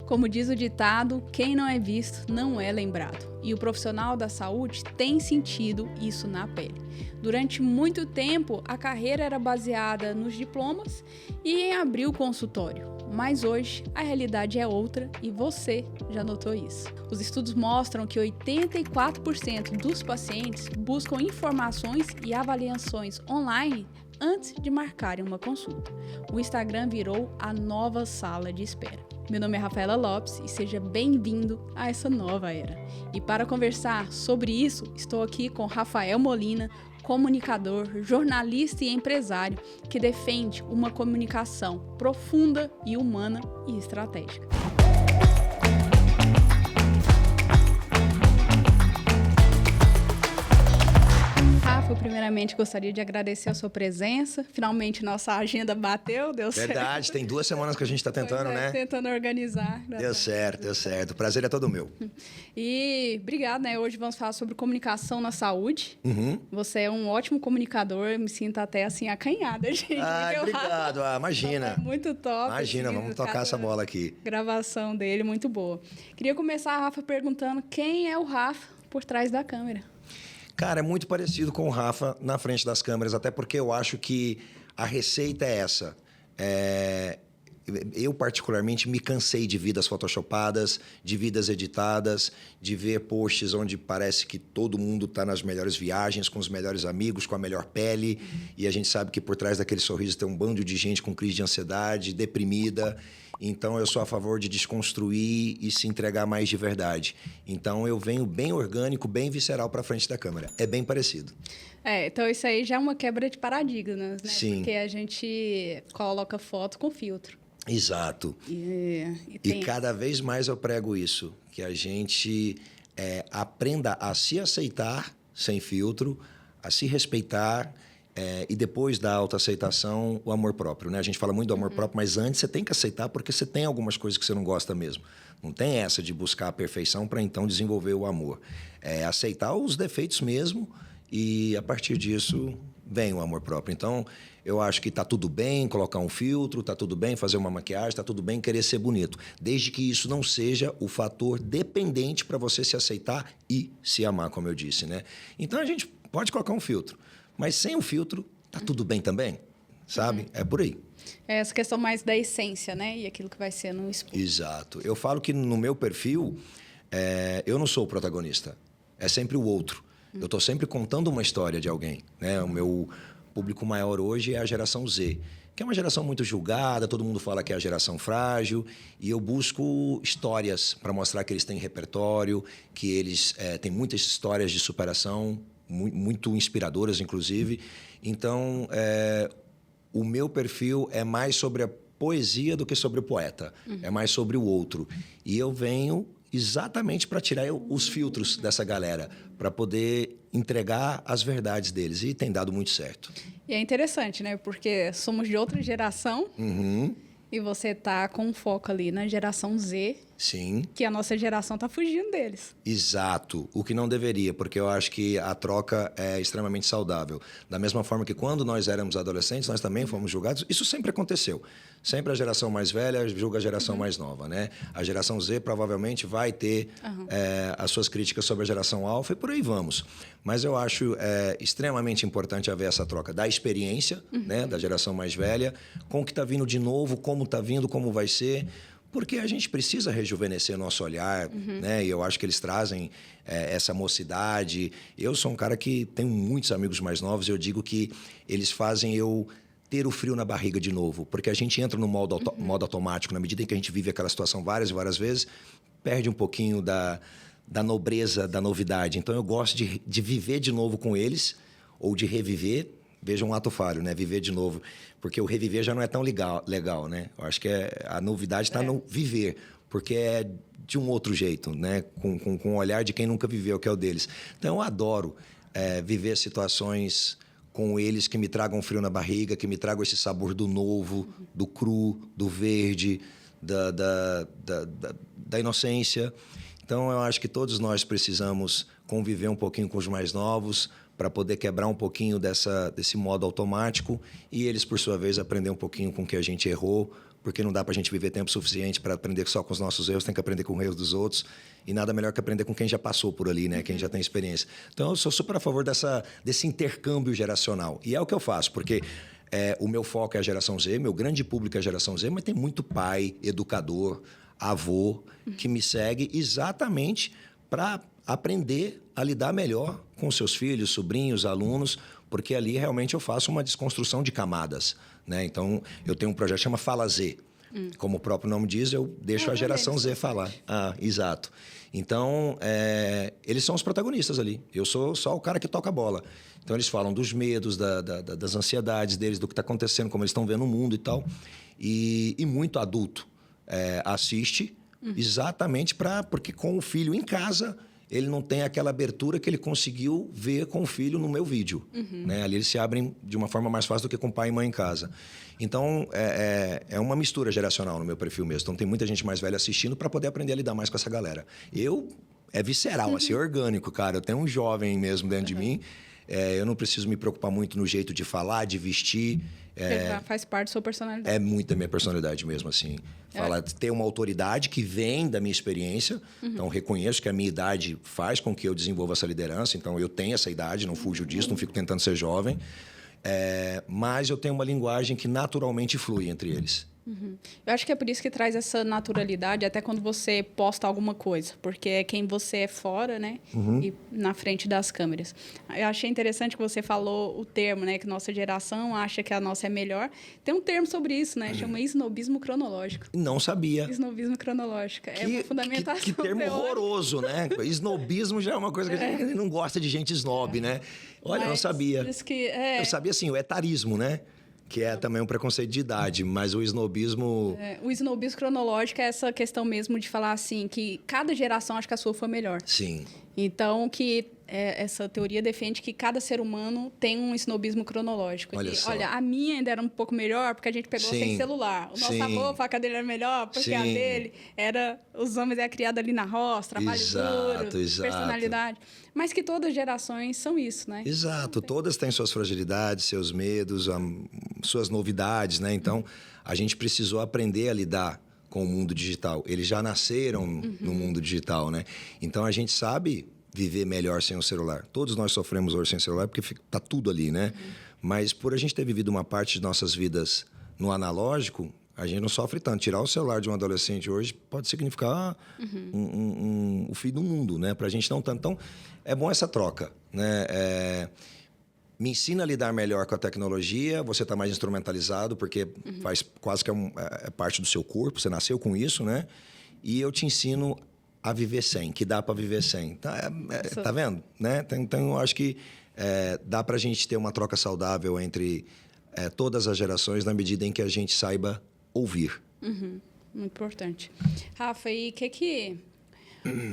Como diz o ditado, quem não é visto não é lembrado. E o profissional da saúde tem sentido isso na pele. Durante muito tempo, a carreira era baseada nos diplomas e em abrir o consultório. Mas hoje, a realidade é outra e você já notou isso. Os estudos mostram que 84% dos pacientes buscam informações e avaliações online antes de marcarem uma consulta. O Instagram virou a nova sala de espera. Meu nome é Rafaela Lopes e seja bem-vindo a essa nova era. E para conversar sobre isso, estou aqui com Rafael Molina, comunicador, jornalista e empresário que defende uma comunicação profunda e humana e estratégica. Rafa, primeiramente gostaria de agradecer a sua presença. Finalmente nossa agenda bateu, deu certo. Verdade, tem 2 semanas que a gente está tentando, né? Tentando organizar. Deu certo. O prazer é todo meu. E obrigado, né? Hoje vamos falar sobre comunicação na saúde. Você é um ótimo comunicador, me sinto até assim acanhada, gente. Obrigado. É Imagina. muito top. Imagina, vamos tocar essa bola aqui. Gravação dele, muito boa. Queria começar, Rafa, perguntando quem é o Rafa por trás da câmera. Cara, é muito parecido com o Rafa na frente das câmeras, até porque eu acho que a receita é essa. Eu, particularmente, me cansei de vidas photoshopadas, de vidas editadas, de ver posts onde parece que todo mundo está nas melhores viagens, com os melhores amigos, com a melhor pele, e a gente sabe que por trás daquele sorriso tem um bando de gente com crise de ansiedade, deprimida. Então, eu sou a favor de desconstruir e se entregar mais de verdade. Então, eu venho bem orgânico, bem visceral para frente da câmera. É bem parecido. Então isso aí já é uma quebra de paradigmas, né? Sim. Porque a gente coloca foto com filtro. Exato. E cada vez mais eu prego isso, que a gente aprenda a se aceitar sem filtro, a se respeitar e depois da autoaceitação, o amor próprio, né? A gente fala muito do amor próprio, mas antes você tem que aceitar porque você tem algumas coisas que você não gosta mesmo. Não tem essa de buscar a perfeição para então desenvolver o amor. Aceitar os defeitos mesmo e a partir disso vem o amor próprio. Então, eu acho que tá tudo bem colocar um filtro, tá tudo bem fazer uma maquiagem, tá tudo bem querer ser bonito, desde que isso não seja o fator dependente para você se aceitar e se amar, como eu disse, né? Então, a gente pode colocar um filtro, mas sem o filtro, tá tudo bem também, sabe? É por aí. Essa questão mais da essência, né? E aquilo que vai ser no espelho. Exato. Eu falo que no meu perfil, eu não sou o protagonista, é sempre o outro. Eu estou sempre contando uma história de alguém, né? O meu público maior hoje é a geração Z, que é uma geração muito julgada, todo mundo fala que é a geração frágil, e eu busco histórias para mostrar que eles têm repertório, que eles têm muitas histórias de superação, muito inspiradoras, inclusive. Então, o meu perfil é mais sobre a poesia do que sobre o poeta, é mais sobre o outro. E eu venho exatamente para tirar os filtros dessa galera, para poder entregar as verdades deles. E tem dado muito certo. E é interessante, né? Porque somos de outra geração e você tá com um foco ali na geração Z. Sim. Que a nossa geração tá fugindo deles. Exato. O que não deveria, porque eu acho que a troca é extremamente saudável. Da mesma forma que quando nós éramos adolescentes, nós também fomos julgados. Isso sempre aconteceu. Sempre a geração mais velha julga a geração mais nova, né? A geração Z provavelmente vai ter as suas críticas sobre a geração alfa e por aí vamos. Mas eu acho extremamente importante haver essa troca da experiência, né, da geração mais velha, com o que está vindo de novo, como está vindo, como vai ser. Porque a gente precisa rejuvenescer nosso olhar, né? E eu acho que eles trazem essa mocidade. Eu sou um cara que tem muitos amigos mais novos e eu digo que eles fazem eu ter o frio na barriga de novo. Porque a gente entra no modo automático, na medida em que a gente vive aquela situação várias e várias vezes, perde um pouquinho da nobreza, da novidade. Então, eu gosto de viver de novo com eles, ou de reviver. Veja um ato falho, né? Viver de novo. Porque o reviver já não é tão legal, né? Eu acho que a novidade está no viver, porque é de um outro jeito, né? Com o olhar de quem nunca viveu, que é o deles. Então, eu adoro viver situações com eles que me tragam frio na barriga, que me tragam esse sabor do novo, do cru, do verde, da inocência. Então, eu acho que todos nós precisamos conviver um pouquinho com os mais novos, para poder quebrar um pouquinho desse modo automático e eles, por sua vez, aprender um pouquinho com o que a gente errou porque não dá para a gente viver tempo suficiente para aprender só com os nossos erros, tem que aprender com os erros dos outros. E nada melhor que aprender com quem já passou por ali, né? Quem já tem experiência. Então, eu sou super a favor desse intercâmbio geracional. E é o que eu faço, porque o meu foco é a geração Z, meu grande público é a geração Z, mas tem muito pai, educador, avô, que me segue exatamente para aprender a lidar melhor com seus filhos, sobrinhos, alunos, porque ali realmente eu faço uma desconstrução de camadas, né? Então, eu tenho um projeto que chama Fala Z. Como o próprio nome diz, eu deixo a geração Z falar. Exato. Então, eles são os protagonistas ali. Eu sou só o cara que toca a bola. Então, eles falam dos medos, das ansiedades deles, do que está acontecendo, como eles estão vendo o mundo e tal. E muito adulto assiste exatamente porque com o filho em casa, ele não tem aquela abertura que ele conseguiu ver com o filho no meu vídeo. Né? Ali eles se abrem de uma forma mais fácil do que com pai e mãe em casa. Então, é uma mistura geracional no meu perfil mesmo. Então, tem muita gente mais velha assistindo para poder aprender a lidar mais com essa galera. É visceral, assim, orgânico, cara. Eu tenho um jovem mesmo dentro de mim. Eu não preciso me preocupar muito no jeito de falar, de vestir. Faz parte da sua personalidade. É muito da minha personalidade mesmo, assim. Ter uma autoridade que vem da minha experiência. Então, reconheço que a minha idade faz com que eu desenvolva essa liderança. Então, eu tenho essa idade, não fujo disso, não fico tentando ser jovem. Mas eu tenho uma linguagem que naturalmente flui entre eles. Eu acho que é por isso que traz essa naturalidade até quando você posta alguma coisa, porque é quem você é fora, né? E na frente das câmeras. Eu achei interessante que você falou o termo, né? Que nossa geração acha que a nossa é melhor. Tem um termo sobre isso, né? Chama snobismo cronológico. Não sabia. Snobismo cronológico. É uma fundamentação que termo teórica. Horroroso, né? Snobismo já é uma coisa que a gente não gosta de gente snob, né? Olha, eu não sabia. Eu sabia, assim, o etarismo, né? Que é também um preconceito de idade, mas o snobismo... O snobismo cronológico é essa questão mesmo de falar assim, que cada geração acha que a sua foi melhor. Sim. Então, essa teoria defende que cada ser humano tem um snobismo cronológico. Olha, a minha ainda era um pouco melhor porque a gente pegou sem celular. O nosso avô, a faca dele era melhor porque a dele era... Os homens eram criados ali na roça, trabalho duro, personalidade. Mas que todas as gerações são isso, né? Exato. Todas têm suas fragilidades, seus medos, suas novidades, né? Então, a gente precisou aprender a lidar com o mundo digital. Eles já nasceram no mundo digital, né? Então, a gente sabe viver melhor sem o celular. Todos nós sofremos hoje sem celular porque tá tudo ali, né? Mas por a gente ter vivido uma parte de nossas vidas no analógico, a gente não sofre tanto. Tirar o celular de um adolescente hoje pode significar o fim do mundo, né? Pra gente não tanto. Então, é bom essa troca, né? Me ensina a lidar melhor com a tecnologia, você está mais instrumentalizado, porque faz quase que é parte do seu corpo, você nasceu com isso, né? E eu te ensino a viver sem, que dá para viver sem. Tá vendo? Né? Então, eu acho que dá para a gente ter uma troca saudável entre todas as gerações, na medida em que a gente saiba ouvir. Muito importante. Rafa, e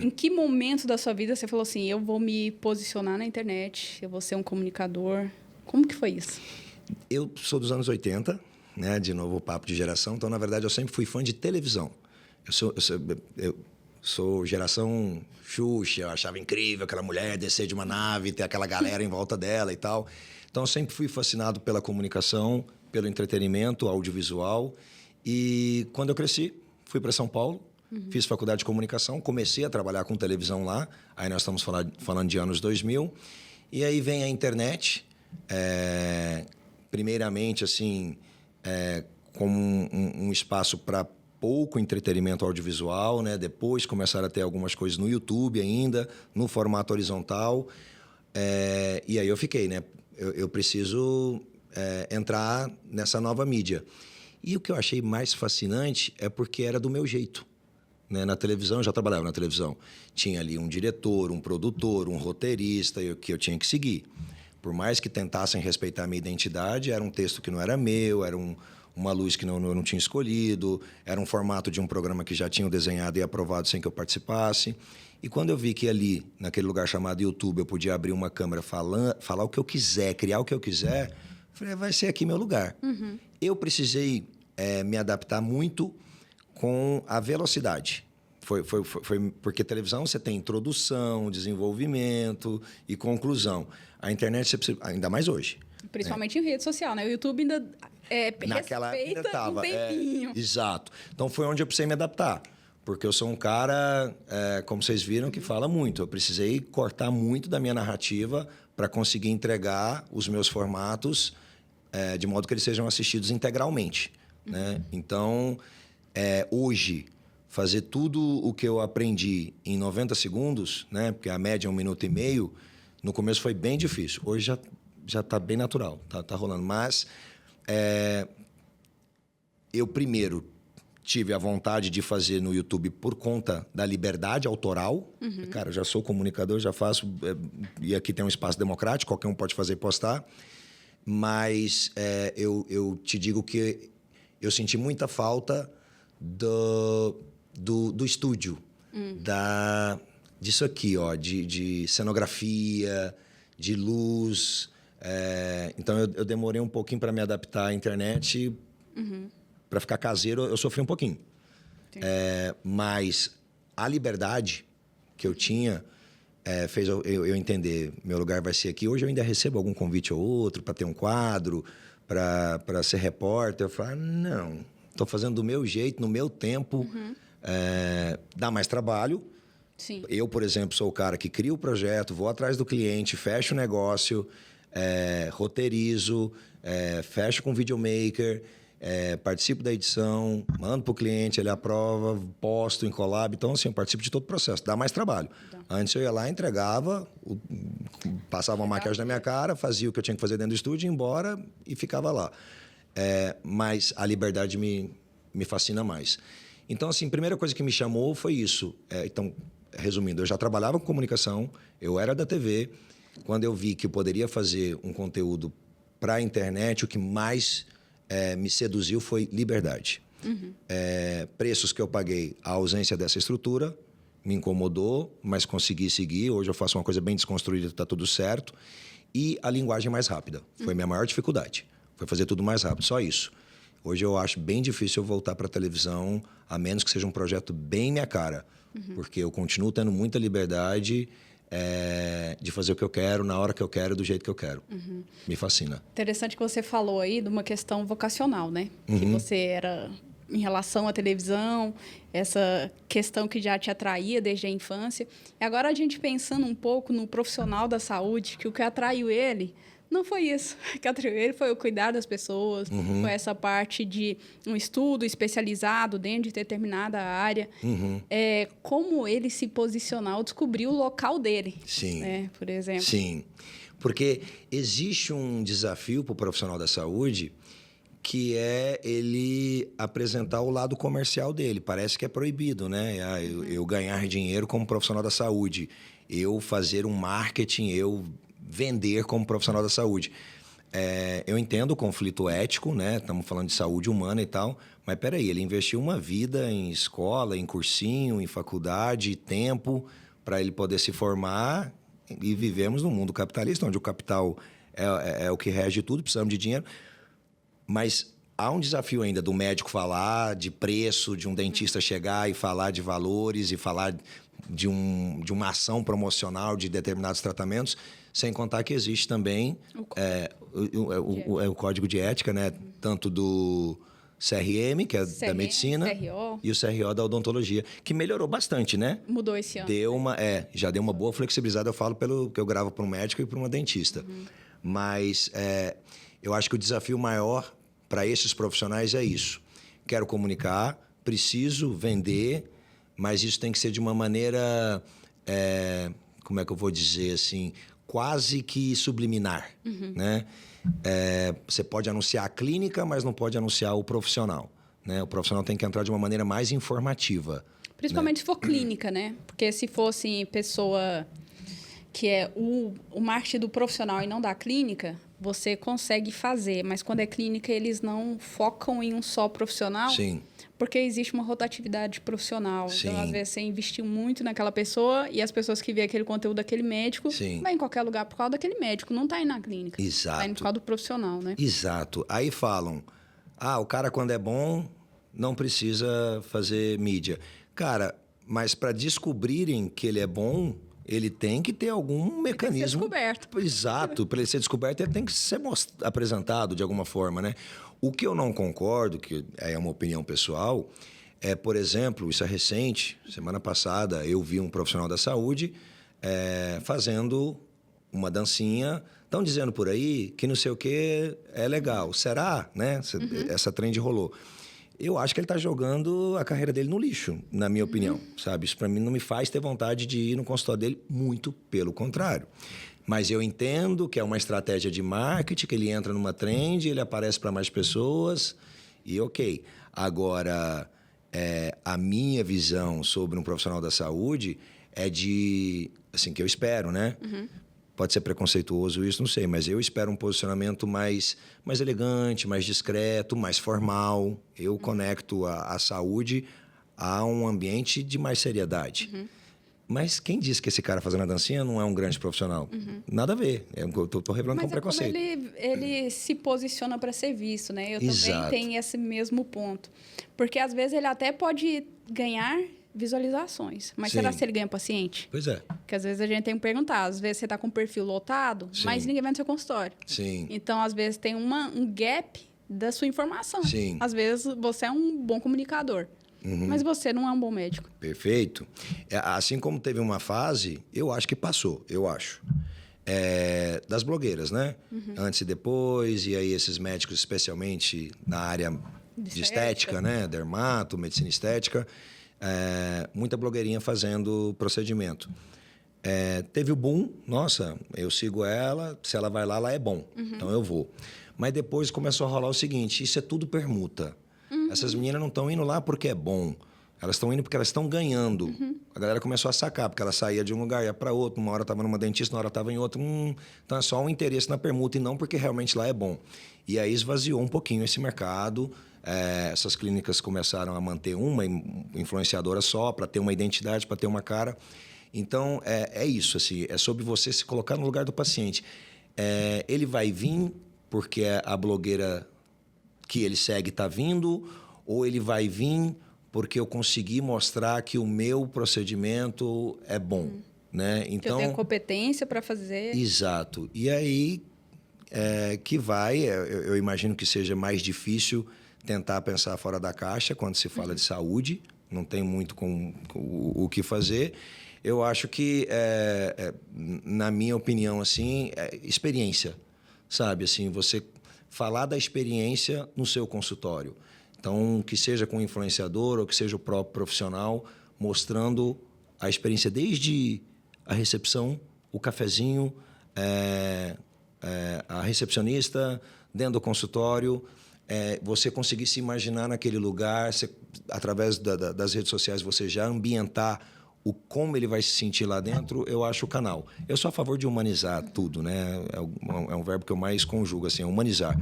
em que momento da sua vida você falou assim, eu vou me posicionar na internet, eu vou ser um comunicador? Como que foi isso? Eu sou dos anos 80, né? De novo o papo de geração. Então, na verdade, eu sempre fui fã de televisão. Eu sou geração Xuxa, eu achava incrível aquela mulher descer de uma nave, ter aquela galera em volta dela e tal. Então, eu sempre fui fascinado pela comunicação, pelo entretenimento audiovisual. E quando eu cresci, fui para São Paulo, fiz faculdade de comunicação, comecei a trabalhar com televisão lá. Aí nós estamos falando de anos 2000. E aí vem a internet, primeiramente, assim, como um espaço para pouco entretenimento audiovisual, né? Depois começaram a ter algumas coisas no YouTube ainda, no formato horizontal. E aí eu fiquei, né? Eu preciso entrar nessa nova mídia. E o que eu achei mais fascinante é porque era do meu jeito. Né? Na televisão, eu já trabalhava na televisão. Tinha ali um diretor, um produtor, um roteirista que eu tinha que seguir. Por mais que tentassem respeitar a minha identidade, era um texto que não era meu, era uma luz que eu não tinha escolhido, era um formato de um programa que já tinham desenhado e aprovado sem que eu participasse. E quando eu vi que ali, naquele lugar chamado YouTube, eu podia abrir uma câmera, falar o que eu quiser, criar o que eu quiser, falei, vai ser aqui meu lugar. Eu precisei me adaptar muito com a velocidade. Foi porque televisão você tem introdução, desenvolvimento e conclusão. A internet você precisa, ainda mais hoje. Principalmente em rede social, né? O YouTube ainda... Naquela época ainda respeita tava. um tempinho. Exato. Então foi onde eu precisei me adaptar. Porque eu sou um cara, como vocês viram, que fala muito. Eu precisei cortar muito da minha narrativa para conseguir entregar os meus formatos de modo que eles sejam assistidos integralmente, né? Então, hoje, fazer tudo o que eu aprendi em 90 segundos, né? Porque a média é 1 minuto e meio, no começo foi bem difícil. Hoje já está bem natural, tá rolando. Mas eu primeiro tive a vontade de fazer no YouTube por conta da liberdade autoral. Cara, eu já sou comunicador, já faço... e aqui tem um espaço democrático, qualquer um pode fazer e postar. Mas eu te digo que eu senti muita falta do estúdio. Disso aqui, ó, de cenografia, de luz. Então, eu demorei um pouquinho para me adaptar à internet. Para ficar caseiro, eu sofri um pouquinho. Mas a liberdade que eu tinha fez eu entender, meu lugar vai ser aqui. Hoje eu ainda recebo algum convite ou outro para ter um quadro, para ser repórter. Eu falo, não, estou fazendo do meu jeito, no meu tempo. Dá mais trabalho. Sim. Eu, por exemplo, sou o cara que cria o projeto, vou atrás do cliente, fecho o negócio, roteirizo, fecho com videomaker... participo da edição, mando para o cliente, ele aprova, posto em collab. Então, assim, eu participo de todo o processo. Dá mais trabalho. Antes eu ia lá, entregava, passava uma maquiagem na minha cara, fazia o que eu tinha que fazer dentro do estúdio, ia embora e ficava lá. Mas a liberdade me fascina mais. Então, assim, a primeira coisa que me chamou foi isso. Então, resumindo, eu já trabalhava com comunicação, eu era da TV. Quando eu vi que eu poderia fazer um conteúdo para a internet, o que mais... me seduziu foi liberdade. Preços que eu paguei, a ausência dessa estrutura me incomodou, mas consegui seguir. Hoje eu faço uma coisa bem desconstruída, está tudo certo. E a linguagem mais rápida. Foi a minha maior dificuldade. Foi fazer tudo mais rápido, só isso. Hoje eu acho bem difícil eu voltar para a televisão, a menos que seja um projeto bem minha cara. Porque eu continuo tendo muita liberdade... de fazer o que eu quero, na hora que eu quero, do jeito que eu quero. Me fascina. Interessante que você falou aí de uma questão vocacional, né? Que você era em relação à televisão, essa questão que já te atraía desde a infância. E agora a gente pensando um pouco no profissional da saúde, que o que atraiu ele não foi isso. O que atraiu ele foi o cuidar das pessoas, foi essa parte de um estudo especializado dentro de determinada área. Como ele se posicionar, ou descobrir o local dele. Sim. Né, por exemplo. Sim. Porque existe um desafio para o profissional da saúde que é ele apresentar o lado comercial dele. Parece que é proibido, né? Eu ganhar dinheiro como profissional da saúde, eu fazer um marketing, eu vender como profissional da saúde. Eu entendo o conflito ético, né? Estamos falando de saúde humana e tal, mas peraí, ele investiu uma vida em escola, em cursinho, em faculdade, tempo para ele poder se formar, e vivemos num mundo capitalista, onde o capital é o que rege tudo, precisamos de dinheiro. Mas há um desafio ainda do médico falar de preço, de um dentista chegar e falar de valores e falar de uma ação promocional de determinados tratamentos, sem contar que existe também o código de ética, né? Tanto do CRM, que é da medicina, CRO. e o CRO da odontologia, que melhorou bastante, né? Mudou esse ano. Já deu uma boa flexibilizada, eu falo pelo que eu gravo para um médico e para uma dentista. Mas eu acho que o desafio maior para esses profissionais é isso. Quero comunicar, preciso vender, mas isso tem que ser de uma maneira, como é que eu vou dizer assim, quase que subliminar, né? Você pode anunciar a clínica, mas não pode anunciar o profissional, né? O profissional tem que entrar de uma maneira mais informativa. Principalmente se for clínica, né? Porque se fosse pessoa que é o marketing do profissional e não da clínica, você consegue fazer. Mas quando é clínica, eles não focam em um só profissional. Sim. Porque existe uma rotatividade profissional. Sim. Então, às vezes, você investiu muito naquela pessoa e as pessoas que vêem aquele conteúdo daquele médico vai em qualquer lugar por causa daquele médico. Não está indo na clínica. Exato. Está indo por causa do profissional, né? Exato. Aí falam, o cara quando é bom não precisa fazer mídia. Cara, mas para descobrirem que ele é bom, Ele tem que ter algum mecanismo... Tem que ser descoberto. Exato. Para ele ser descoberto, ele tem que ser apresentado de alguma forma, né? O que eu não concordo, que é uma opinião pessoal, é, por exemplo, isso é recente, semana passada eu vi um profissional da saúde fazendo uma dancinha, estão dizendo por aí que não sei o que é legal. Será? Né? Essa trend rolou. Eu acho que ele está jogando a carreira dele no lixo, na minha opinião, sabe? Isso para mim não me faz ter vontade de ir no consultório dele, muito pelo contrário. Mas eu entendo que é uma estratégia de marketing, que ele entra numa trend, ele aparece para mais pessoas e ok. Agora, a minha visão sobre um profissional da saúde é de, assim, que eu espero, né? Pode ser preconceituoso isso, não sei, mas eu espero um posicionamento mais elegante, mais discreto, mais formal. Eu conecto a saúde a um ambiente de mais seriedade. Mas quem disse que esse cara fazendo a dancinha não é um grande profissional? Nada a ver. Eu tô revelando com preconceito. Mas ele se posiciona para ser visto, né? Eu também tenho esse mesmo ponto. Porque, às vezes, ele até pode ganhar visualizações. Mas será que ele ganha paciente? Pois é. Porque às vezes a gente tem que perguntar. Às vezes você está com um perfil lotado, mas ninguém vai no seu consultório. Sim. Então, às vezes, tem um gap da sua informação. Sim. Às vezes, você é um bom comunicador, mas você não é um bom médico. Perfeito. Assim como teve uma fase, eu acho que passou, das blogueiras, né? Antes e depois, e aí esses médicos, especialmente na área de estética, né? Dermato, medicina estética, muita blogueirinha fazendo procedimento. Teve o boom, nossa, eu sigo ela, se ela vai lá, ela é bom, então eu vou. Mas depois começou a rolar o seguinte, isso é tudo permuta. Essas meninas não estão indo lá porque é bom, elas estão indo porque elas estão ganhando. A galera começou a sacar, porque ela saía de um lugar e ia para outro, uma hora estava numa dentista, uma hora estava em outro. Então é só um interesse na permuta e não porque realmente lá é bom. E aí esvaziou um pouquinho esse mercado. Essas clínicas começaram a manter uma influenciadora só, para ter uma identidade, para ter uma cara. Então, é isso, assim, é sobre você se colocar no lugar do paciente. Ele vai vir porque a blogueira que ele segue está vindo, ou ele vai vir porque eu consegui mostrar que o meu procedimento é bom, né? Então, que eu tenho competência para fazer. Exato. E aí eu imagino que seja mais difícil tentar pensar fora da caixa quando se fala de saúde, não tem muito com o que fazer. Eu acho que, na minha opinião, assim, experiência, sabe? Assim, você falar da experiência no seu consultório. Então, que seja com o influenciador ou que seja o próprio profissional, mostrando a experiência desde a recepção, o cafezinho, a recepcionista, dentro do consultório, você conseguir se imaginar naquele lugar, através das redes sociais, você já ambientar como ele vai se sentir lá dentro, eu acho o canal. Eu sou a favor de humanizar tudo, né? É um verbo que eu mais conjugo, assim, humanizar.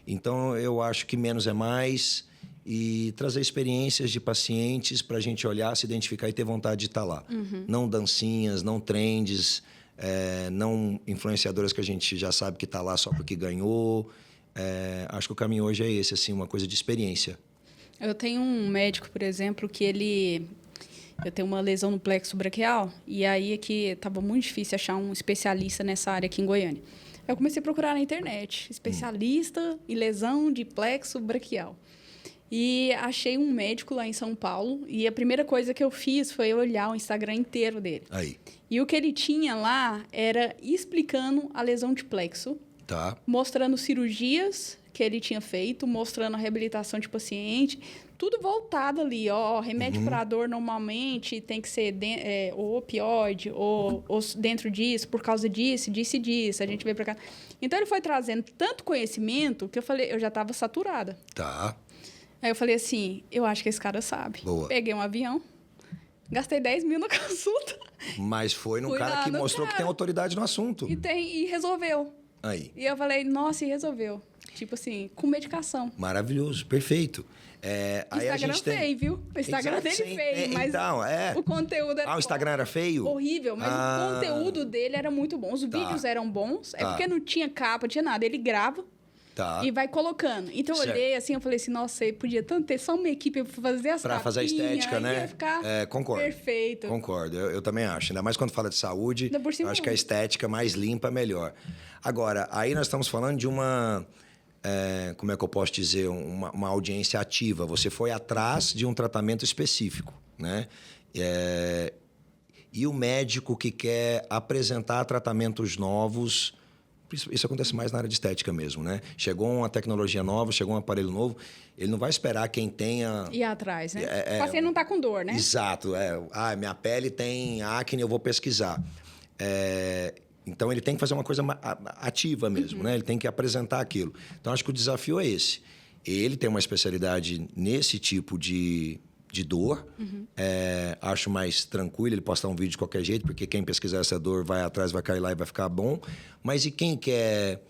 Então, eu acho que menos é mais e trazer experiências de pacientes para a gente olhar, se identificar e ter vontade de estar lá. Não dancinhas, não trends, não influenciadoras que a gente já sabe que está lá só porque ganhou. Acho que o caminho hoje é esse, assim, uma coisa de experiência. Eu tenho um médico, por exemplo, que eu tenho uma lesão no plexo braquial e aí estava muito difícil achar um especialista nessa área aqui em Goiânia. Eu comecei a procurar na internet, especialista em lesão de plexo braquial. E achei um médico lá em São Paulo e a primeira coisa que eu fiz foi olhar o Instagram inteiro dele. Aí. E o que ele tinha lá era explicando a lesão de plexo, mostrando cirurgias que ele tinha feito, mostrando a reabilitação de paciente, tudo voltado ali, remédio para dor normalmente tem que ser ou opioide, ou dentro disso, por causa disso, disso e disso, a gente veio para cá. Então, ele foi trazendo tanto conhecimento que eu já estava saturada. Aí eu falei assim, eu acho que esse cara sabe. Boa. Peguei um avião, gastei 10 mil na consulta. Mas foi num cara que mostrou que tem autoridade no assunto. E resolveu. Aí. E eu falei, nossa, e resolveu. Tipo assim, com medicação. Maravilhoso, perfeito. Aí a gente feio, viu? O Instagram dele feio, mas o conteúdo era o Instagram era feio? Horrível, mas o conteúdo dele era muito bom. Os vídeos eram bons, porque não tinha capa, não tinha nada. Ele grava, Tá. E vai colocando. Então eu olhei assim, eu falei assim, nossa, eu podia tanto ter só uma equipe para fazer as Para fazer a estética, né? Ia ficar concordo. perfeito. Concordo, eu também acho. Ainda mais quando fala de saúde, Ainda por cima, eu acho que a estética mais limpa, melhor. Agora, aí nós estamos falando de uma... como é que eu posso dizer? Uma audiência ativa. Você foi atrás de um tratamento específico, né? E o médico que quer apresentar tratamentos novos... Isso acontece mais na área de estética mesmo, né? Chegou uma tecnologia nova, chegou um aparelho novo, ele não vai esperar quem tenha... Ir atrás, né? O paciente não está com dor, né? Exato. Minha pele tem acne, eu vou pesquisar. Então, ele tem que fazer uma coisa ativa mesmo, né? Ele tem que apresentar aquilo. Então, acho que o desafio é esse. Ele tem uma especialidade nesse tipo de dor. Acho mais tranquilo ele postar um vídeo de qualquer jeito, porque quem pesquisar essa dor vai atrás, vai cair lá e vai ficar bom. Mas e quem quer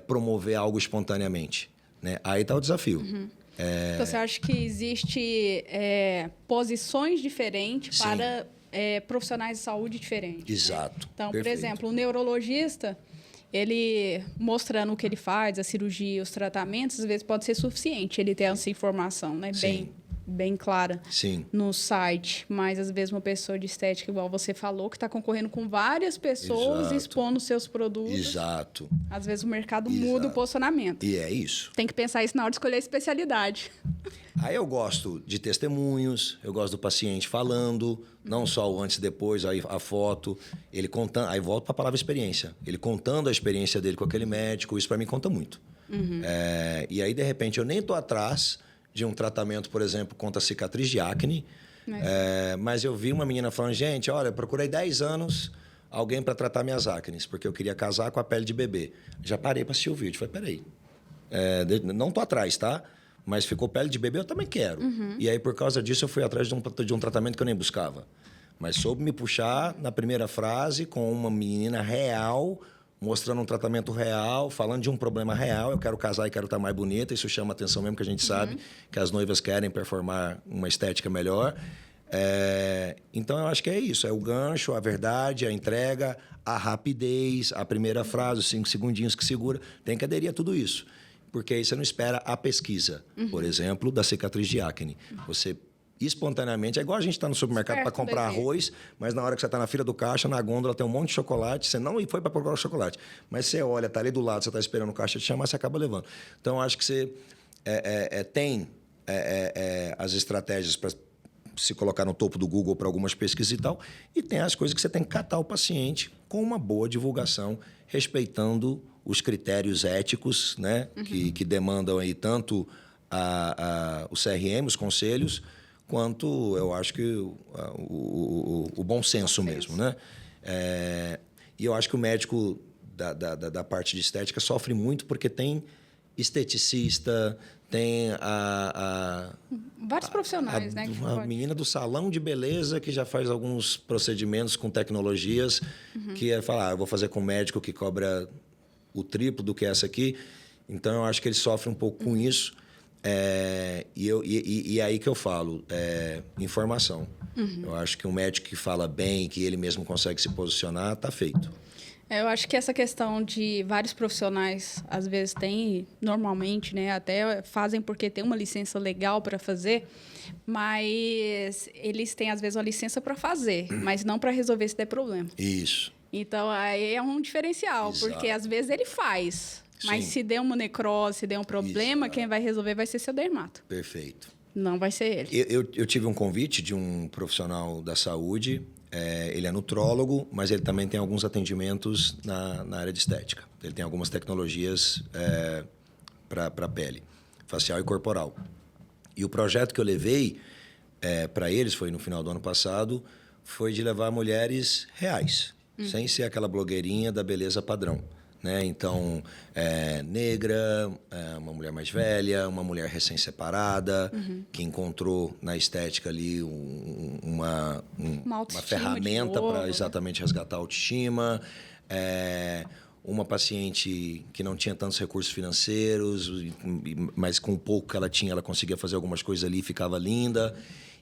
promover algo espontaneamente? Né? Aí está o desafio. Então, você acha que existe posições diferentes Sim. para profissionais de saúde diferentes? Exato. Né? Então, Perfeito. por exemplo, o neurologista, ele mostrando o que ele faz, a cirurgia, os tratamentos, às vezes pode ser suficiente ele ter essa informação, né? Sim. Bem clara. Sim. No site, mas às vezes uma pessoa de estética, igual você falou, que está concorrendo com várias pessoas, Exato. expondo seus produtos. Exato. Às vezes o mercado Exato. muda o posicionamento. E é isso. Tem que pensar isso na hora de escolher a especialidade. Aí eu gosto de testemunhos, eu gosto do paciente falando, não só o antes e depois, aí a foto, ele contando, aí volto para a palavra experiência. Ele contando a experiência dele com aquele médico, isso para mim conta muito. E aí, de repente, eu nem estou atrás de um tratamento, por exemplo, contra cicatriz de acne, mas eu vi uma menina falando, gente, olha, eu procurei 10 anos alguém para tratar minhas acnes, porque eu queria casar com a pele de bebê. Já parei para assistir o vídeo, falei, peraí, não estou atrás, tá? Mas ficou pele de bebê, eu também quero. E aí, por causa disso, eu fui atrás de um tratamento que eu nem buscava. Mas soube me puxar na primeira frase com uma menina real, mostrando um tratamento real, falando de um problema real. Eu quero casar e quero estar mais bonita. Isso chama atenção mesmo, que a gente sabe que as noivas querem performar uma estética melhor. Então, eu acho que é isso. É o gancho, a verdade, a entrega, a rapidez, a primeira frase, os 5 segundinhos que segura. Tem que aderir a tudo isso. Porque aí você não espera a pesquisa, por exemplo, da cicatriz de acne. Você espontaneamente... É igual a gente está no supermercado para comprar arroz, mas na hora que você está na fila do caixa, na gôndola tem um monte de chocolate, você não foi para procurar o chocolate. Mas você olha, está ali do lado, você está esperando o caixa te chamar, você acaba levando. Então, eu acho que você tem as estratégias para se colocar no topo do Google para algumas pesquisas e tal, e tem as coisas que você tem que catar o paciente com uma boa divulgação, respeitando os critérios éticos, né, que demandam aí tanto o CRM, os conselhos, quanto, eu acho que, o bom senso mesmo, né? E eu acho que o médico da parte de estética sofre muito porque tem esteticista, tem vários profissionais, né? A menina do salão de beleza que já faz alguns procedimentos com tecnologias que é falar, eu vou fazer com um médico que cobra o triplo do que essa aqui. Então, eu acho que ele sofre um pouco com isso. E aí que eu falo, informação. Eu acho que um médico que fala bem, que ele mesmo consegue se posicionar, está feito. Eu acho que essa questão de vários profissionais, às vezes tem, normalmente, né, até fazem porque tem uma licença legal para fazer, mas eles têm, às vezes, uma licença para fazer, mas não para resolver se der problema. Isso. Então, aí é um diferencial, Exato. Porque às vezes ele faz, mas Sim. se der uma necrose, se der um problema, Exato. quem vai resolver vai ser seu dermato. Perfeito. Não vai ser ele. Eu tive um convite de um profissional da saúde, ele é nutrólogo, mas ele também tem alguns atendimentos na área de estética. Ele tem algumas tecnologias para a pele, facial e corporal. E o projeto que eu levei para eles, foi no final do ano passado, foi de levar mulheres reais, sem ser aquela blogueirinha da beleza padrão. Né? Então, negra, uma mulher mais velha, uma mulher recém-separada, que encontrou na estética ali uma ferramenta para exatamente resgatar a autoestima. Uma paciente que não tinha tantos recursos financeiros, mas com o pouco que ela tinha, ela conseguia fazer algumas coisas ali e ficava linda.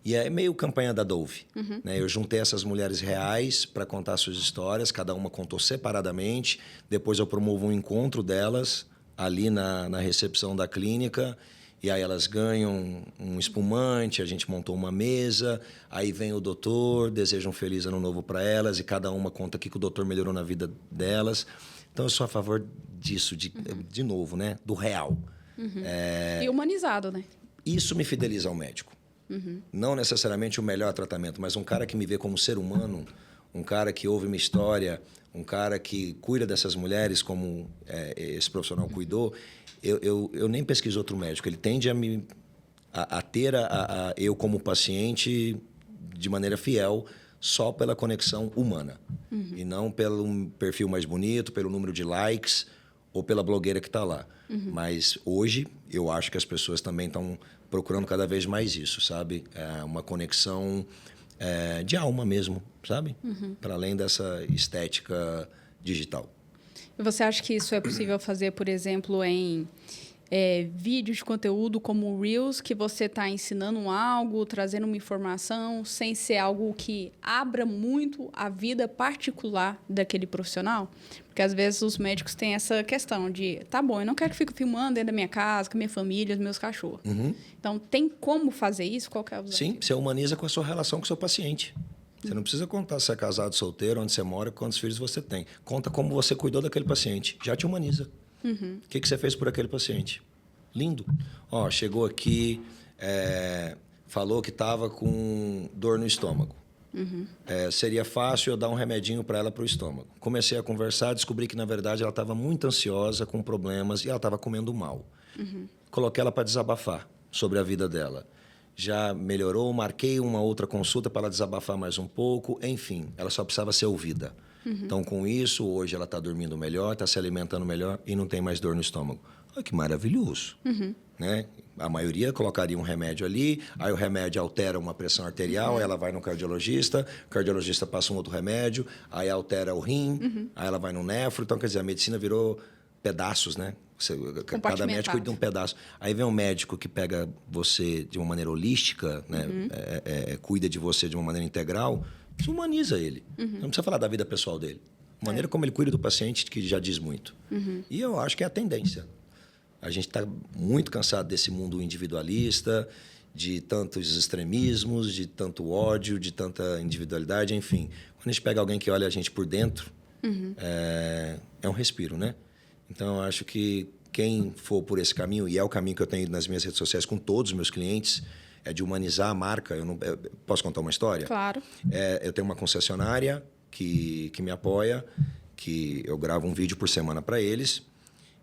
E é meio campanha da Dove. Né? Eu juntei essas mulheres reais para contar suas histórias, cada uma contou separadamente. Depois eu promovo um encontro delas ali na recepção da clínica, e aí elas ganham um espumante, a gente montou uma mesa, aí vem o doutor, deseja um feliz ano novo para elas, e cada uma conta o que o doutor melhorou na vida delas. Então, eu sou a favor disso, de novo, né? Do real. E humanizado, né? Isso me fideliza ao médico. Não necessariamente o melhor tratamento, mas um cara que me vê como ser humano, um cara que ouve minha história, um cara que cuida dessas mulheres como esse profissional cuidou. Eu nem pesquiso outro médico. Ele tende a ter eu como paciente de maneira fiel só pela conexão humana. E não pelo perfil mais bonito, pelo número de likes ou pela blogueira que está lá. Mas hoje eu acho que as pessoas também estão procurando cada vez mais isso, sabe? Uma conexão de alma mesmo, sabe? Para além dessa estética digital. E você acha que isso é possível fazer, por exemplo, em vídeos de conteúdo como o Reels, que você está ensinando algo, trazendo uma informação, sem ser algo que abra muito a vida particular daquele profissional? Porque, às vezes, os médicos têm essa questão de, tá bom, eu não quero que fique filmando dentro da minha casa, com a minha família, os meus cachorros. Então, tem como fazer isso? Qual que é o desafio? Sim, você humaniza com a sua relação com o seu paciente. Você não precisa contar se é casado, solteiro, onde você mora, quantos filhos você tem. Conta como você cuidou daquele paciente. Já te humaniza. O que você fez por aquele paciente? Lindo. Ó, chegou aqui, falou que estava com dor no estômago. Seria fácil eu dar um remedinho para ela para o estômago. Comecei a conversar, descobri que, na verdade, ela estava muito ansiosa, com problemas, e ela estava comendo mal. Coloquei ela para desabafar sobre a vida dela. Já melhorou, marquei uma outra consulta para ela desabafar mais um pouco. Enfim, ela só precisava ser ouvida. Então, com isso, hoje ela está dormindo melhor, está se alimentando melhor e não tem mais dor no estômago. Olha que maravilhoso. Né? A maioria colocaria um remédio ali, aí o remédio altera uma pressão arterial, aí ela vai no cardiologista, o cardiologista passa um outro remédio, aí altera o rim, aí ela vai no nefro. Então, quer dizer, a medicina virou pedaços, né? Cada médico cuida de um pedaço. Aí vem um médico que pega você de uma maneira holística, né? Cuida de você de uma maneira integral, você humaniza ele. Não precisa falar da vida pessoal dele. A maneira como ele cuida do paciente, que já diz muito. E eu acho que é a tendência. A gente está muito cansado desse mundo individualista, de tantos extremismos, de tanto ódio, de tanta individualidade, enfim. Quando a gente pega alguém que olha a gente por dentro, é um respiro, né? Então, eu acho que quem for por esse caminho, e é o caminho que eu tenho nas minhas redes sociais com todos os meus clientes, é de humanizar a marca. Eu posso contar uma história? Claro. Eu tenho uma concessionária que me apoia, que eu gravo um vídeo por semana para eles.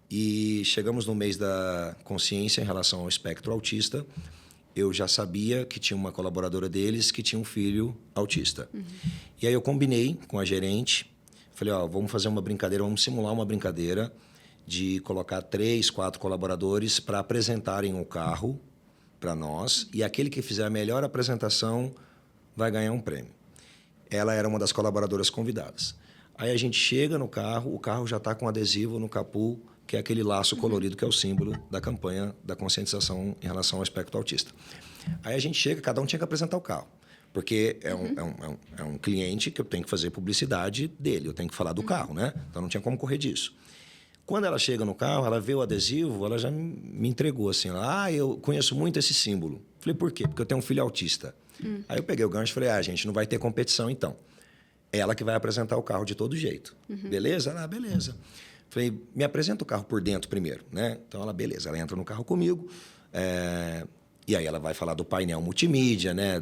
E chegamos no mês da consciência em relação ao espectro autista. Eu já sabia que tinha uma colaboradora deles que tinha um filho autista. E aí eu combinei com a gerente, falei, vamos fazer uma brincadeira, vamos simular uma brincadeira de colocar 3, 4 colaboradores para apresentarem o carro para nós, e aquele que fizer a melhor apresentação vai ganhar um prêmio. Ela era uma das colaboradoras convidadas. Aí a gente chega no carro, o carro já está com adesivo no capô, que é aquele laço colorido que é o símbolo da campanha da conscientização em relação ao espectro autista. Aí a gente chega, cada um tinha que apresentar o carro, porque é um cliente que eu tenho que fazer publicidade dele, eu tenho que falar do carro, né? Então não tinha como correr disso. Quando ela chega no carro, ela vê o adesivo, ela já me entregou assim, eu conheço muito esse símbolo. Falei, por quê? Porque eu tenho um filho autista. Aí eu peguei o gancho e falei, gente, não vai ter competição então. Ela que vai apresentar o carro de todo jeito. Beleza? Ela, beleza. Falei, me apresenta o carro por dentro primeiro, né? Então ela, beleza, ela entra no carro comigo, e aí ela vai falar do painel multimídia, né?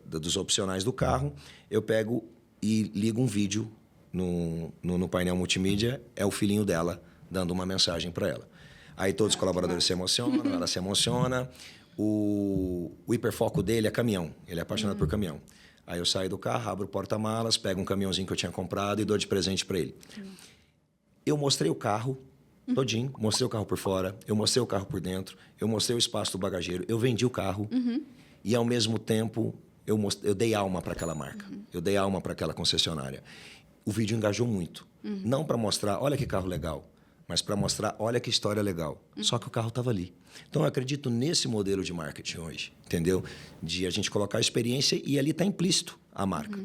Dos opcionais do carro. Eu pego e ligo um vídeo no painel multimídia, é o filhinho dela dando uma mensagem para ela. Aí todos os colaboradores se emocionam, ela se emociona. O hiperfoco dele é caminhão, ele é apaixonado por caminhão. Aí eu saio do carro, abro o porta-malas, pego um caminhãozinho que eu tinha comprado e dou de presente para ele. Eu mostrei o carro todinho, mostrei o carro por fora, eu mostrei o carro por dentro, eu mostrei o espaço do bagageiro, eu vendi o carro e, ao mesmo tempo, eu dei alma para aquela marca, eu dei alma para aquela concessionária. O vídeo engajou muito. Não para mostrar, olha que carro legal, mas para mostrar, olha que história legal. Só que o carro estava ali. Então, eu acredito nesse modelo de marketing hoje, entendeu? De a gente colocar a experiência e ali está implícito a marca.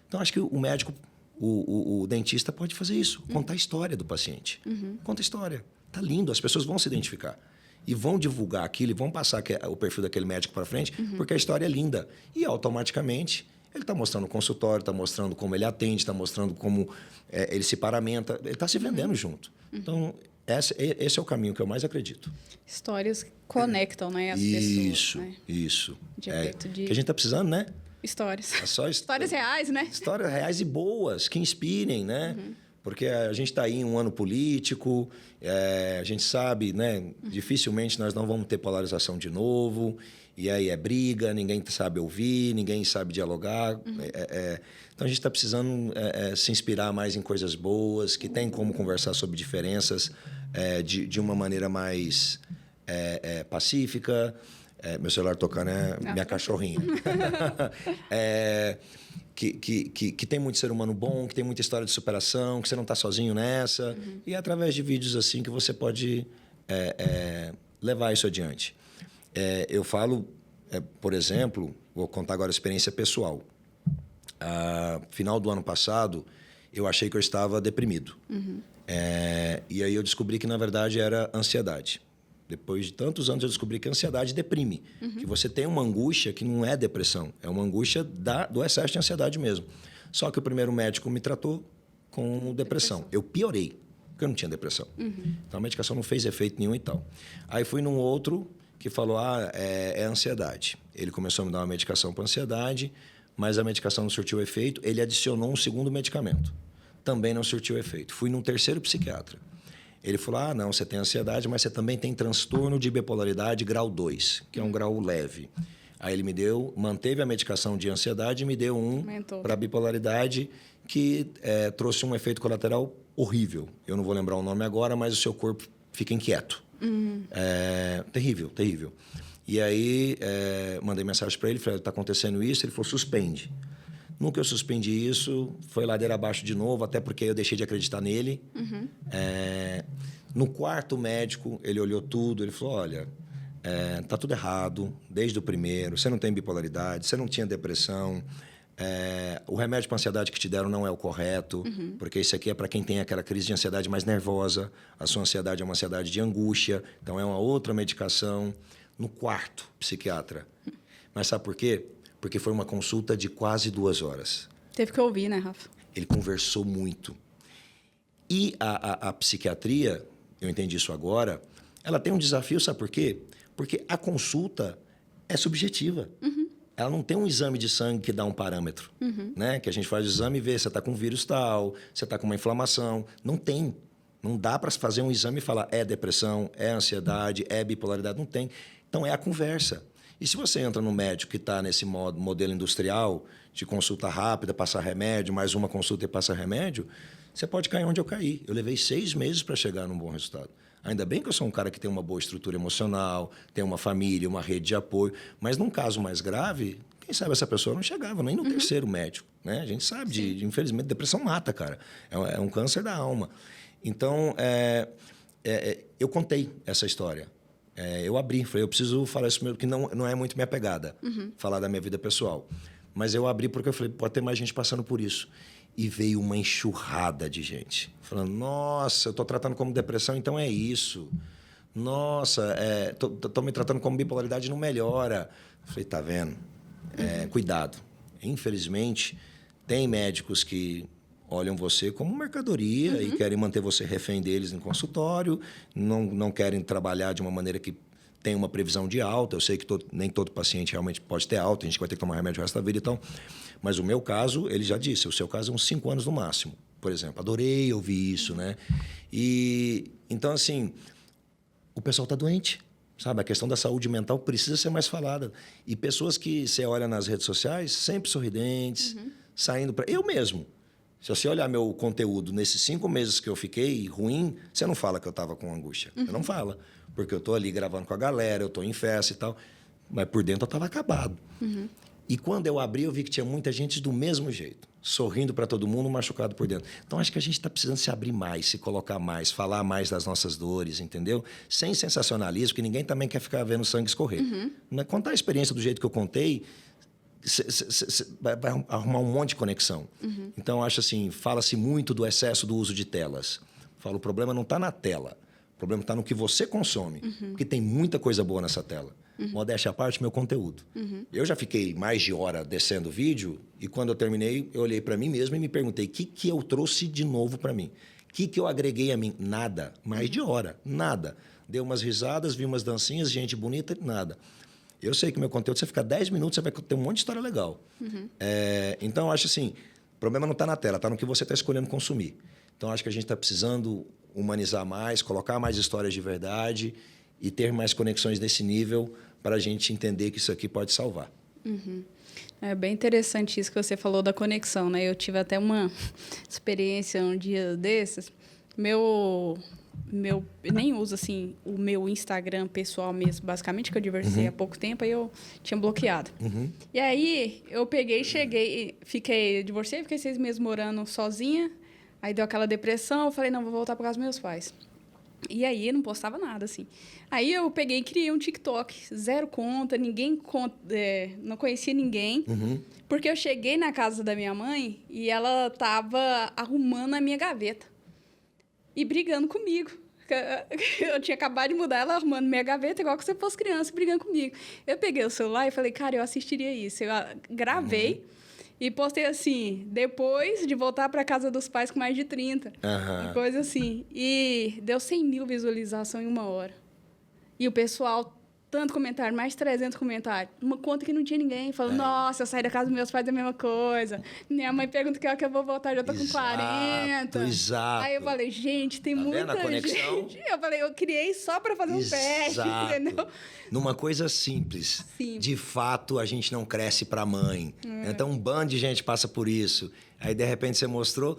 Então, acho que o médico, o dentista pode fazer isso, contar a história do paciente. Conta a história. Tá lindo, as pessoas vão se identificar. E vão divulgar aquilo e vão passar o perfil daquele médico para frente, porque a história é linda. E automaticamente ele está mostrando o consultório, está mostrando como ele atende, está mostrando como ele se paramenta, ele está se vendendo junto. Então, esse é o caminho que eu mais acredito. Histórias conectam, né, as pessoas. Né? Isso. De efeito de... Que a gente está precisando, né? Histórias. É só Histórias reais, né? Histórias reais e boas, que inspirem, né? Porque a gente está aí em um ano político, a gente sabe, né? Dificilmente nós não vamos ter polarização de novo. E aí é briga, ninguém sabe ouvir, ninguém sabe dialogar. Então a gente está precisando se inspirar mais em coisas boas, que tem como conversar sobre diferenças de uma maneira mais pacífica. Meu celular tocando é minha cachorrinha. Que tem muito ser humano bom, que tem muita história de superação, que você não está sozinho nessa. E é através de vídeos assim que você pode levar isso adiante. Eu falo, por exemplo, vou contar agora a experiência pessoal. Final do ano passado, eu achei que eu estava deprimido. E aí eu descobri que, na verdade, era ansiedade. Depois de tantos anos, eu descobri que a ansiedade deprime. Que você tem uma angústia que não é depressão, é uma angústia do excesso de ansiedade mesmo. Só que o primeiro médico me tratou com depressão. Eu piorei, porque eu não tinha depressão. Então, a medicação não fez efeito nenhum e tal. Aí fui num outro que falou, é ansiedade. Ele começou a me dar uma medicação para ansiedade, mas a medicação não surtiu efeito. Ele adicionou um segundo medicamento. Também não surtiu efeito. Fui num terceiro psiquiatra. Ele falou, não, você tem ansiedade, mas você também tem transtorno de bipolaridade grau 2, que é um grau leve. Aí ele manteve a medicação de ansiedade e me deu um para bipolaridade que trouxe um efeito colateral horrível. Eu não vou lembrar o nome agora, mas o seu corpo fica inquieto. Terrível, terrível. E aí, mandei mensagem para ele, falei, está acontecendo isso? Ele falou, suspende. Nunca eu suspendi isso, foi ladeira abaixo de novo, até porque eu deixei de acreditar nele. No quarto médico, ele olhou tudo, ele falou, olha, tá tudo errado, desde o primeiro, você não tem bipolaridade, você não tinha depressão, o remédio para ansiedade que te deram não é o correto, porque isso aqui é para quem tem aquela crise de ansiedade mais nervosa, a sua ansiedade é uma ansiedade de angústia, então é uma outra medicação. No quarto psiquiatra. Mas sabe por quê? Porque foi uma consulta de quase 2 horas. Teve que ouvir, né, Rafa? Ele conversou muito. E a psiquiatria, eu entendi isso agora, ela tem um desafio, sabe por quê? Porque a consulta é subjetiva. Ela não tem um exame de sangue que dá um parâmetro. Né? Que a gente faz o exame e vê se você está com vírus tal, se você está com uma inflamação. Não tem. Não dá para fazer um exame e falar é depressão, é ansiedade, é bipolaridade. Não tem. Então, é a conversa. E se você entra no médico que está nesse modelo industrial de consulta rápida, passar remédio, mais uma consulta e passar remédio, você pode cair onde eu caí. Eu levei 6 meses para chegar num bom resultado. Ainda bem que eu sou um cara que tem uma boa estrutura emocional, tem uma família, uma rede de apoio. Mas num caso mais grave, quem sabe essa pessoa não chegava nem no terceiro médico. Né? A gente sabe, infelizmente, depressão mata, cara. É um câncer da alma. Então, eu contei essa história. Eu abri, falei, eu preciso falar isso mesmo, que não é muito minha pegada, falar da minha vida pessoal. Mas eu abri porque eu falei, pode ter mais gente passando por isso. E veio uma enxurrada de gente, falando, nossa, eu estou tratando como depressão, então é isso. Nossa, estou me tratando como bipolaridade e não melhora. Eu falei, tá vendo? Cuidado. Infelizmente, tem médicos que olham você como mercadoria e querem manter você refém deles em consultório, não querem trabalhar de uma maneira que tenha uma previsão de alta. Eu sei que nem todo paciente realmente pode ter alta, a gente vai ter que tomar remédio o resto da vida e tal. Mas o meu caso, ele já disse, o seu caso é uns 5 anos no máximo, por exemplo. Adorei ouvir isso, né? E, então, assim, o pessoal está doente, sabe? A questão da saúde mental precisa ser mais falada. E pessoas que você olha nas redes sociais, sempre sorridentes, saindo para... Eu mesmo. Se você olhar meu conteúdo nesses 5 meses que eu fiquei ruim, você não fala que eu estava com angústia. Você não fala. Porque eu estou ali gravando com a galera, eu estou em festa e tal. Mas por dentro eu estava acabado. E quando eu abri, eu vi que tinha muita gente do mesmo jeito. Sorrindo para todo mundo, machucado por dentro. Então, acho que a gente está precisando se abrir mais, se colocar mais, falar mais das nossas dores, entendeu? Sem sensacionalismo, porque ninguém também quer ficar vendo sangue escorrer. Mas contar a experiência do jeito que eu contei... vai arrumar um monte de conexão. Então, acho assim, fala-se muito do excesso do uso de telas. Falo, o problema não está na tela. problema está no que você consome. Porque tem muita coisa boa nessa tela. Modéstia à parte, meu conteúdo. Eu já fiquei mais de hora descendo vídeo e quando eu terminei, eu olhei para mim mesmo e me perguntei o que eu trouxe de novo para mim. O que eu agreguei a mim? Nada. Mais de hora. Nada. Dei umas risadas, vi umas dancinhas, gente bonita, nada. Eu sei que meu conteúdo, você fica 10 minutos, você vai ter um monte de história legal. Então, eu acho assim, o problema não está na tela, está no que você está escolhendo consumir. Então, acho que a gente está precisando humanizar mais, colocar mais histórias de verdade e ter mais conexões desse nível para a gente entender que isso aqui pode salvar. É bem interessante isso que você falou da conexão, né? Eu tive até uma experiência um dia desses. Eu nem uso assim o meu Instagram pessoal mesmo, basicamente, que eu divorciei há pouco tempo, aí eu tinha bloqueado. E aí eu peguei, divorciei, fiquei 6 meses morando sozinha, aí deu aquela depressão, eu falei, não, vou voltar para casa dos meus pais. E aí eu não postava nada, assim. Aí eu peguei e criei um TikTok, 0 conta, não conhecia ninguém, porque eu cheguei na casa da minha mãe e ela estava arrumando a minha gaveta e brigando comigo. Eu tinha acabado de mudar, ela arrumando minha gaveta, igual que se eu fosse criança, brigando comigo. Eu peguei o celular e falei, cara, eu assistiria isso. Eu gravei e postei assim, depois de voltar para casa dos pais com mais de 30. Coisa assim. E deu 100 mil visualizações em 1 hora. E o pessoal, tanto comentário, mais de 300 comentários. Uma conta que não tinha ninguém, falando, nossa, eu saí da casa dos meus pais é a mesma coisa. Minha mãe pergunta que hora que eu vou voltar, já tô com 40. Exato. Aí eu falei, gente, tem muita gente. Eu falei, eu criei só para fazer um teste, entendeu? Numa coisa simples. De fato, a gente não cresce para mãe. Então, um bando de gente passa por isso. Aí, de repente, você mostrou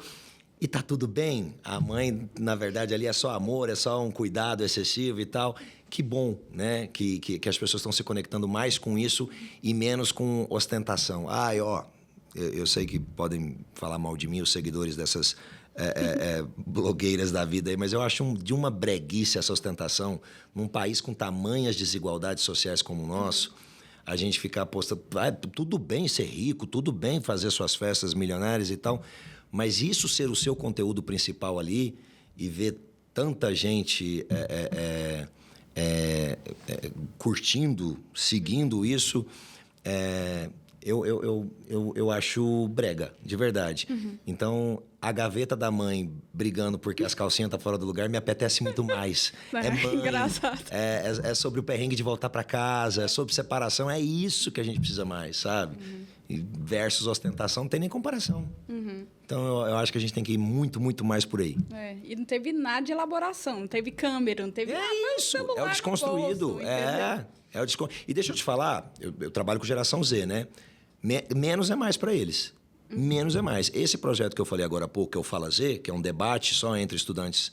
e tá tudo bem. A mãe, na verdade, ali é só amor, é só um cuidado excessivo e tal. Que bom, né? Que as pessoas estão se conectando mais com isso e menos com ostentação. Eu sei que podem falar mal de mim os seguidores dessas blogueiras da vida aí, mas eu acho de uma breguice essa ostentação num país com tamanhas desigualdades sociais como o nosso. A gente ficar postando, tudo bem ser rico, tudo bem fazer suas festas milionárias e tal, mas isso ser o seu conteúdo principal ali e ver tanta gente curtindo, seguindo isso, eu acho brega, de verdade. Então, a gaveta da mãe brigando porque as calcinhas estão fora do lugar me apetece muito mais. É mãe, engraçado. É sobre o perrengue de voltar para casa, é sobre separação, é isso que a gente precisa mais, sabe? Versus ostentação, não tem nem comparação. Então, eu acho que a gente tem que ir muito, muito mais por aí. E não teve nada de elaboração, não teve câmera, não teve nada. Isso, é o desconstruído. Bolso, E deixa eu te falar, eu trabalho com geração Z, né? Menos é mais para eles. Menos é mais. Esse projeto que eu falei agora há pouco, que é o Fala Z, que é um debate só entre estudantes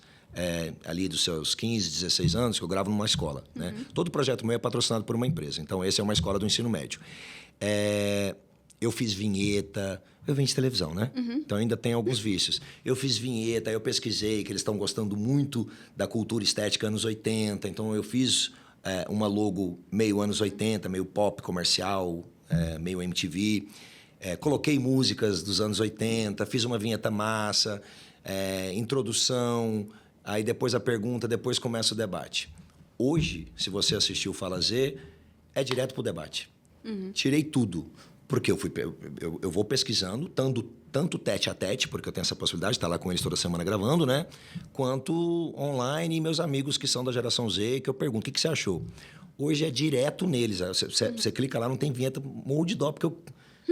ali dos seus 15, 16 anos, que eu gravo numa escola. Né? Todo projeto meu é patrocinado por uma empresa. Então, esse é uma escola do ensino médio. Eu fiz vinheta, eu venho de televisão, né? Então ainda tem alguns vícios. Eu fiz vinheta, eu pesquisei que eles estão gostando muito da cultura estética anos 80, então eu fiz uma logo meio anos 80, meio pop comercial, meio MTV. Coloquei músicas dos anos 80, fiz uma vinheta massa, introdução, aí depois a pergunta, depois começa o debate. Hoje, se você assistiu o Fala Z, é direto pro debate. Tirei tudo. Porque eu vou pesquisando, tanto tete a tete, porque eu tenho essa possibilidade de estar lá com eles toda semana gravando, né? Quanto online e meus amigos que são da geração Z, que eu pergunto, o que você achou? Hoje é direto neles. Você clica lá, não tem vinheta, morro de dó, porque eu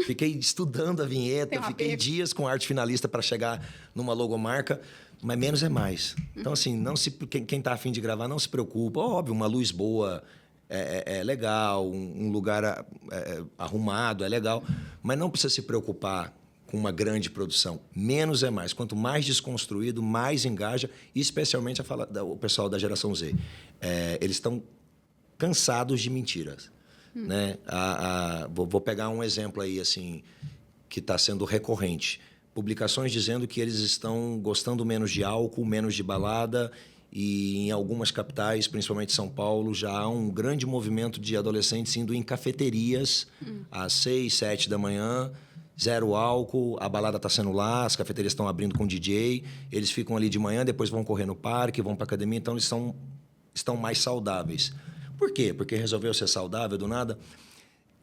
fiquei estudando a vinheta, fiquei dias com arte finalista para chegar numa logomarca, mas menos é mais. Então, assim, quem está afim de gravar, não se preocupa. Óbvio, uma luz boa... É legal, um lugar arrumado é legal, mas não precisa se preocupar com uma grande produção. Menos é mais. Quanto mais desconstruído, mais engaja, especialmente o pessoal da geração Z. Eles estão cansados de mentiras. Né? Vou pegar um exemplo aí assim, que está sendo recorrente. Publicações dizendo que eles estão gostando menos de álcool, menos de balada. E em algumas capitais, principalmente São Paulo, já há um grande movimento de adolescentes indo em cafeterias às 6, 7 da manhã, zero álcool, a balada está sendo lá, as cafeterias estão abrindo com DJ, eles ficam ali de manhã, depois vão correr no parque, vão para academia, então eles estão mais saudáveis. Por quê? Porque resolveu ser saudável do nada.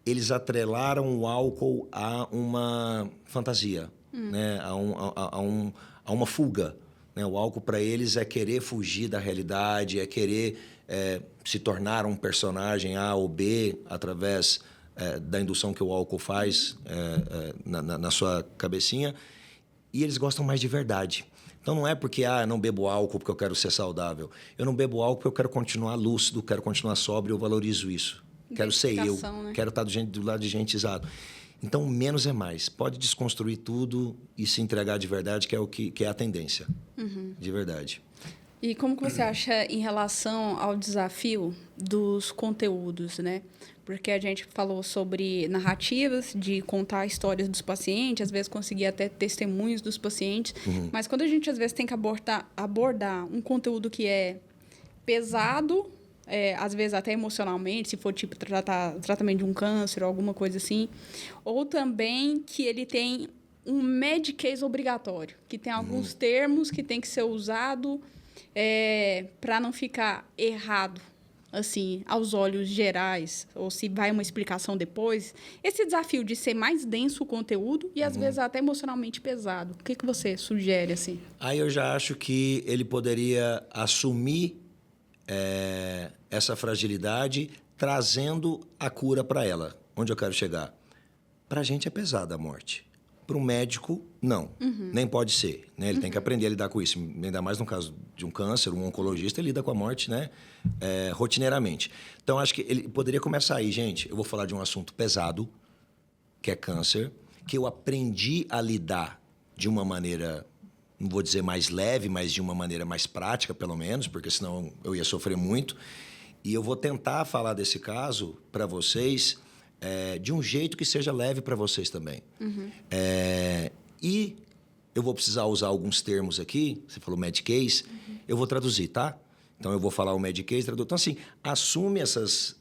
Eles atrelaram o álcool a uma fantasia, né? a uma fuga. Né? O álcool, para eles, é querer fugir da realidade, é querer se tornar um personagem A ou B através da indução que o álcool faz na sua cabecinha. E eles gostam mais de verdade. Então, não é porque eu não bebo álcool porque eu quero ser saudável. Eu não bebo álcool porque eu quero continuar lúcido, quero continuar sóbrio, eu valorizo isso. Quero ser eu, né? Quero estar do lado de gente, exato. Então, menos é mais. Pode desconstruir tudo e se entregar de verdade, que é a tendência. De verdade. E como que você acha em relação ao desafio dos conteúdos, né? Porque a gente falou sobre narrativas, de contar histórias dos pacientes, às vezes conseguir até testemunhos dos pacientes. Mas quando a gente, às vezes, tem que abordar um conteúdo que é pesado, às vezes até emocionalmente, se for tipo tratamento de um câncer ou alguma coisa assim, ou também que ele tem um Medicaid obrigatório, que tem alguns termos que tem que ser usado para não ficar errado, assim, aos olhos gerais, ou se vai uma explicação depois. Esse desafio de ser mais denso o conteúdo e, às vezes, até emocionalmente pesado. O que você sugere, assim? Aí eu já acho que ele poderia assumir essa fragilidade, trazendo a cura para ela. Onde eu quero chegar? Para a gente é pesada a morte. Para um médico, não. Nem pode ser. Né? Ele tem que aprender a lidar com isso. Ainda mais no caso de um câncer, um oncologista, ele lida com a morte, né? Rotineiramente. Então, acho que ele poderia começar aí, gente. Eu vou falar de um assunto pesado, que é câncer, que eu aprendi a lidar de uma maneira, não vou dizer mais leve, mas de uma maneira mais prática, pelo menos, porque senão eu ia sofrer muito. E eu vou tentar falar desse caso para vocês de um jeito que seja leve para vocês também. E eu vou precisar usar alguns termos aqui, você falou Medicaid, eu vou traduzir, tá? Então, eu vou falar o Medicaid, traduz. Então, assim, assume essas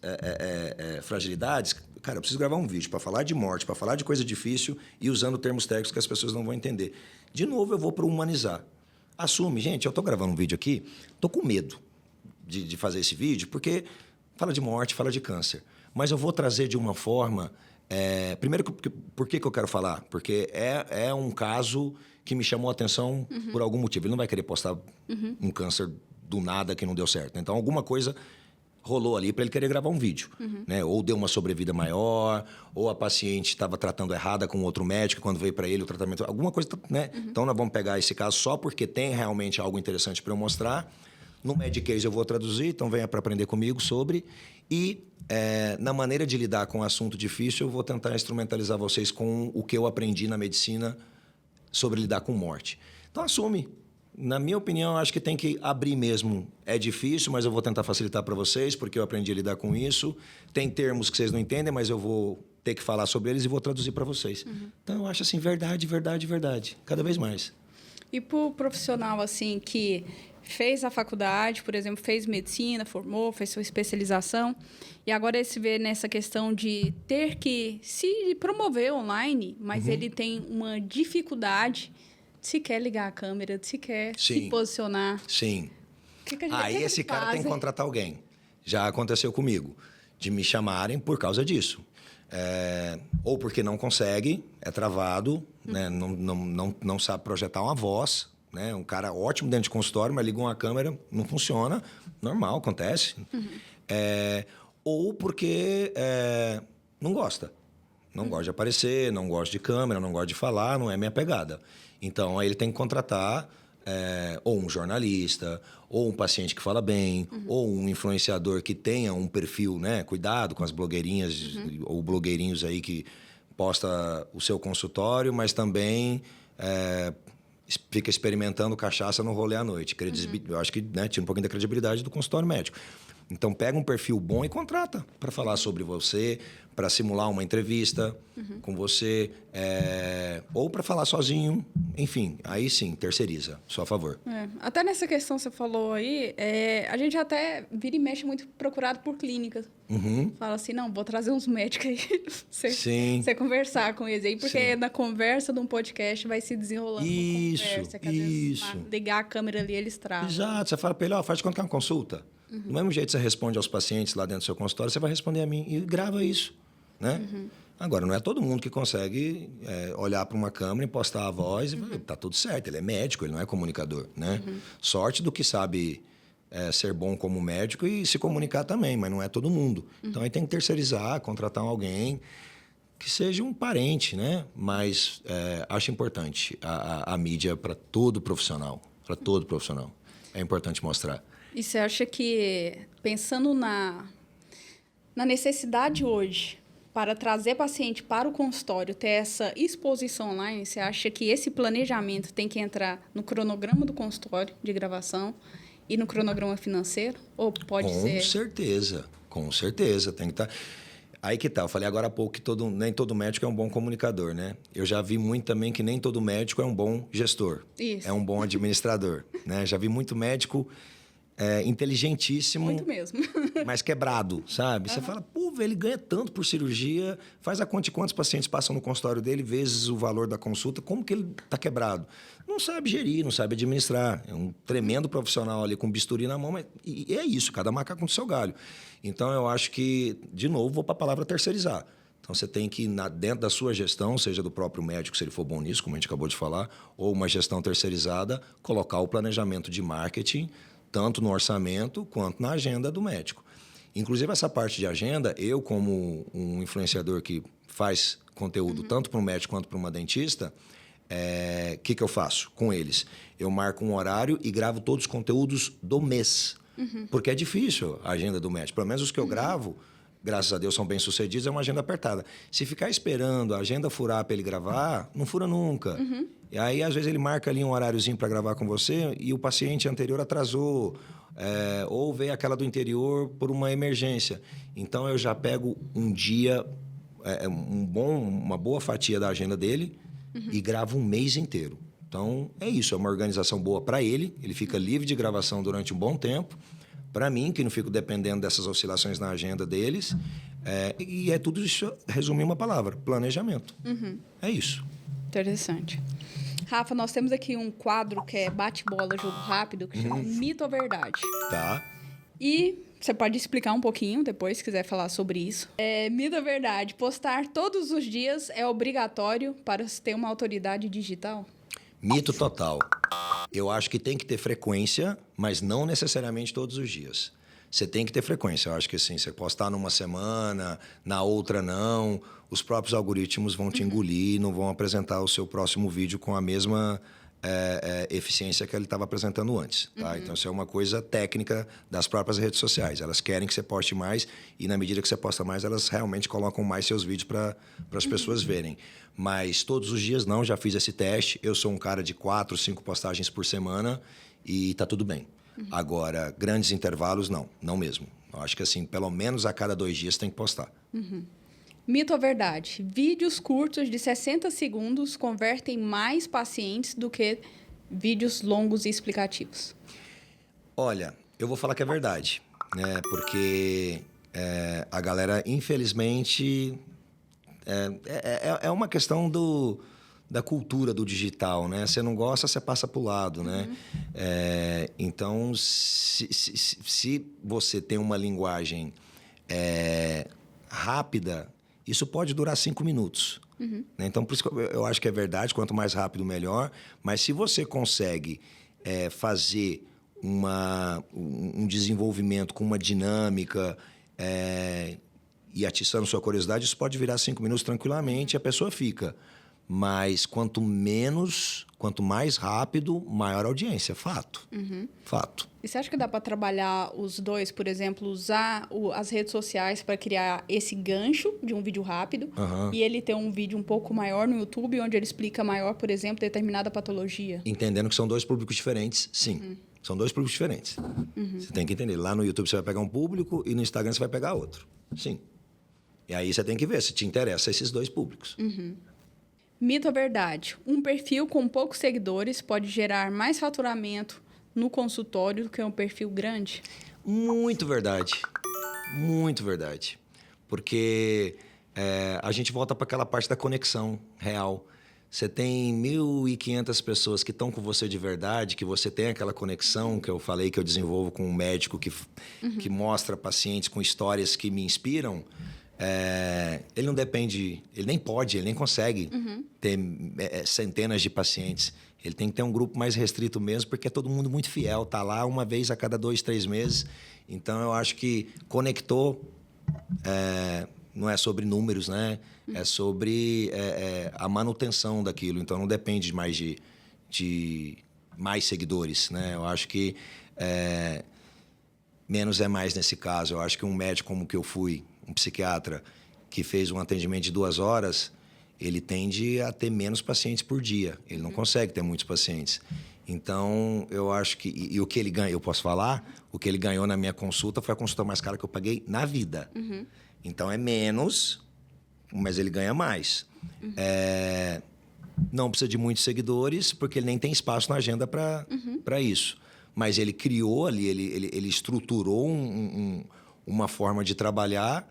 fragilidades. Cara, eu preciso gravar um vídeo para falar de morte, para falar de coisa difícil e usando termos técnicos que as pessoas não vão entender. De novo, eu vou para o humanizar. Assume, gente, eu estou gravando um vídeo aqui, estou com medo de fazer esse vídeo, porque fala de morte, fala de câncer. Mas eu vou trazer de uma forma... primeiro, por que eu quero falar? Porque é um caso que me chamou a atenção por algum motivo. Ele não vai querer postar um câncer do nada que não deu certo. Então, alguma coisa rolou ali para ele querer gravar um vídeo. Né? Ou deu uma sobrevida maior, ou a paciente estava tratando errada com outro médico, quando veio para ele o tratamento... Alguma coisa, né? Então, nós vamos pegar esse caso só porque tem realmente algo interessante para eu mostrar. No Medicaid eu vou traduzir, então venha para aprender comigo sobre. E na maneira de lidar com um assunto difícil, eu vou tentar instrumentalizar vocês com o que eu aprendi na medicina sobre lidar com morte. Então, assume. Na minha opinião, acho que tem que abrir mesmo. É difícil, mas eu vou tentar facilitar para vocês, porque eu aprendi a lidar com isso. Tem termos que vocês não entendem, mas eu vou ter que falar sobre eles e vou traduzir para vocês. Então, eu acho assim, verdade, verdade, verdade. Cada vez mais. E para o profissional, assim, que fez a faculdade, por exemplo, fez medicina, formou, fez sua especialização, e agora ele se vê nessa questão de ter que se promover online, mas ele tem uma dificuldade de se quer ligar a câmera, de se quer se posicionar. Sim. Aí esse cara tem que contratar alguém. Já aconteceu comigo, de me chamarem por causa disso. Ou porque não consegue, é travado, né? Não sabe projetar uma voz, né? Um cara ótimo dentro de consultório, mas ligou uma câmera, não funciona. Normal, acontece. Ou porque não gosta. Não gosta de aparecer, não gosta de câmera, não gosta de falar, não é minha pegada. Então, aí ele tem que contratar ou um jornalista, ou um paciente que fala bem, ou um influenciador que tenha um perfil, né? Cuidado com as blogueirinhas ou blogueirinhos aí que posta o seu consultório, mas também fica experimentando cachaça no rolê à noite. Eu acho que tira um pouquinho da credibilidade do consultório médico. Então, pega um perfil bom e contrata para falar sobre você, para simular uma entrevista com você, ou para falar sozinho. Enfim, aí sim, terceiriza. Só a favor. Até nessa questão que você falou aí, a gente até vira e mexe muito procurado por clínicas. Fala assim, não, vou trazer uns médicos aí pra você conversar com eles aí, porque na conversa de um podcast vai se desenrolando uma conversa, que às vezes ligar a câmera ali, eles travam. Exato, você fala para ele, faz de conta que é uma consulta. Do mesmo jeito que você responde aos pacientes lá dentro do seu consultório, você vai responder a mim e grava isso, né? Agora, não é todo mundo que consegue olhar para uma câmera, impostar a voz e falar, tá tudo certo, ele é médico, ele não é comunicador, né? Sorte do que sabe ser bom como médico e se comunicar também, mas não é todo mundo. Então, aí tem que terceirizar, contratar alguém que seja um parente, né? Mas acho importante a mídia para todo profissional, É importante mostrar. E você acha que, pensando na necessidade hoje para trazer paciente para o consultório, ter essa exposição online, você acha que esse planejamento tem que entrar no cronograma do consultório de gravação e no cronograma financeiro? Ou pode ser... Com certeza. Tem que estar... Aí que tá, eu falei agora há pouco que nem todo médico é um bom comunicador, né? Eu já vi muito também que nem todo médico é um bom gestor. Isso. É um bom administrador, né? Já vi muito médico inteligentíssimo. Muito mesmo. Mas quebrado, sabe? Você fala, ele ganha tanto por cirurgia, faz a conta de quantos pacientes passam no consultório dele, vezes o valor da consulta, como que ele tá quebrado? Não sabe gerir, não sabe administrar. É um tremendo profissional ali com bisturi na mão, e é isso, cada macaco com o seu galho. Então, eu acho que, de novo, vou para a palavra terceirizar. Então, você tem que, dentro da sua gestão, seja do próprio médico, se ele for bom nisso, como a gente acabou de falar, ou uma gestão terceirizada, colocar o planejamento de marketing, tanto no orçamento quanto na agenda do médico. Inclusive, essa parte de agenda, eu, como um influenciador que faz conteúdo tanto para um médico quanto para uma dentista, que eu faço com eles? Eu marco um horário e gravo todos os conteúdos do mês. Porque é difícil a agenda do médico. Pelo menos os que eu gravo, graças a Deus, são bem-sucedidos, é uma agenda apertada. Se ficar esperando a agenda furar para ele gravar, não fura nunca. E aí, às vezes, ele marca ali um horáriozinho para gravar com você e o paciente anterior atrasou, ou veio aquela do interior por uma emergência. Então, eu já pego um dia, uma boa fatia da agenda dele e gravo um mês inteiro. Então, é isso, é uma organização boa para ele fica livre de gravação durante um bom tempo. Para mim, que não fico dependendo dessas oscilações na agenda deles. E tudo isso, resumir uma palavra, planejamento. É isso. Interessante. Rafa, nós temos aqui um quadro que é bate-bola, jogo rápido, que chama Mito ou Verdade. Tá. E você pode explicar um pouquinho depois, se quiser falar sobre isso. Mito ou verdade, postar todos os dias é obrigatório para se ter uma autoridade digital? Mito total. Eu acho que tem que ter frequência, mas não necessariamente todos os dias. Você tem que ter frequência. Eu acho que assim, você postar numa semana, na outra não, os próprios algoritmos vão te engolir, não vão apresentar o seu próximo vídeo com a mesma eficiência que ele estava apresentando antes. Tá? Então, isso é uma coisa técnica das próprias redes sociais. Elas querem que você poste mais e, na medida que você posta mais, elas realmente colocam mais seus vídeos para as pessoas verem. Mas todos os dias não, já fiz esse teste. Eu sou um cara de 4, 5 postagens por semana e tá tudo bem. Agora, grandes intervalos, não mesmo. Eu acho que assim, pelo menos a cada 2 dias tem que postar. Mito ou verdade? Vídeos curtos de 60 segundos convertem mais pacientes do que vídeos longos e explicativos. Olha, eu vou falar que é verdade, né? Porque a galera, infelizmente, é uma questão da cultura do digital, né? Você não gosta, você passa para o lado, né? Então, se você tem uma linguagem rápida, isso pode durar 5 minutos. Né? Então, por isso que eu acho que é verdade, quanto mais rápido, melhor. Mas se você consegue fazer um desenvolvimento com uma dinâmica e atiçando sua curiosidade, isso pode virar 5 minutos tranquilamente e a pessoa fica. Mas quanto mais rápido, maior audiência. Fato. Fato. E você acha que dá para trabalhar os dois, por exemplo, usar as redes sociais para criar esse gancho de um vídeo rápido e ele ter um vídeo um pouco maior no YouTube, onde ele explica maior, por exemplo, determinada patologia? Entendendo que são 2 públicos diferentes, sim. São 2 públicos diferentes. Você tem que entender. Lá no YouTube você vai pegar um público e no Instagram você vai pegar outro. Sim. E aí você tem que ver se te interessa esses 2 públicos. Mito ou verdade? Um perfil com poucos seguidores pode gerar mais faturamento no consultório do que um perfil grande? Muito verdade. Muito verdade. Porque a gente volta para aquela parte da conexão real. Você tem 1.500 pessoas que estão com você de verdade, que você tem aquela conexão que eu falei que eu desenvolvo com um médico que mostra pacientes com histórias que me inspiram. Ele não depende, ele nem pode, ele nem consegue ter centenas de pacientes. Ele tem que ter um grupo mais restrito mesmo, porque é todo mundo muito fiel, tá lá uma vez a cada 2, 3 meses. Então, eu acho que conectou, não é sobre números, né? É sobre a manutenção daquilo. Então, não depende mais de mais seguidores, né? Eu acho que menos é mais nesse caso. Eu acho que um médico como que eu fui, um psiquiatra que fez um atendimento de 2 horas, ele tende a ter menos pacientes por dia. Ele não consegue ter muitos pacientes. Então, eu acho que... E o que ele ganha, eu posso falar? O que ele ganhou na minha consulta foi a consulta mais cara que eu paguei na vida. Então, é menos, mas ele ganha mais. Não precisa de muitos seguidores, porque ele nem tem espaço na agenda para isso. Mas ele criou ali, ele estruturou uma forma de trabalhar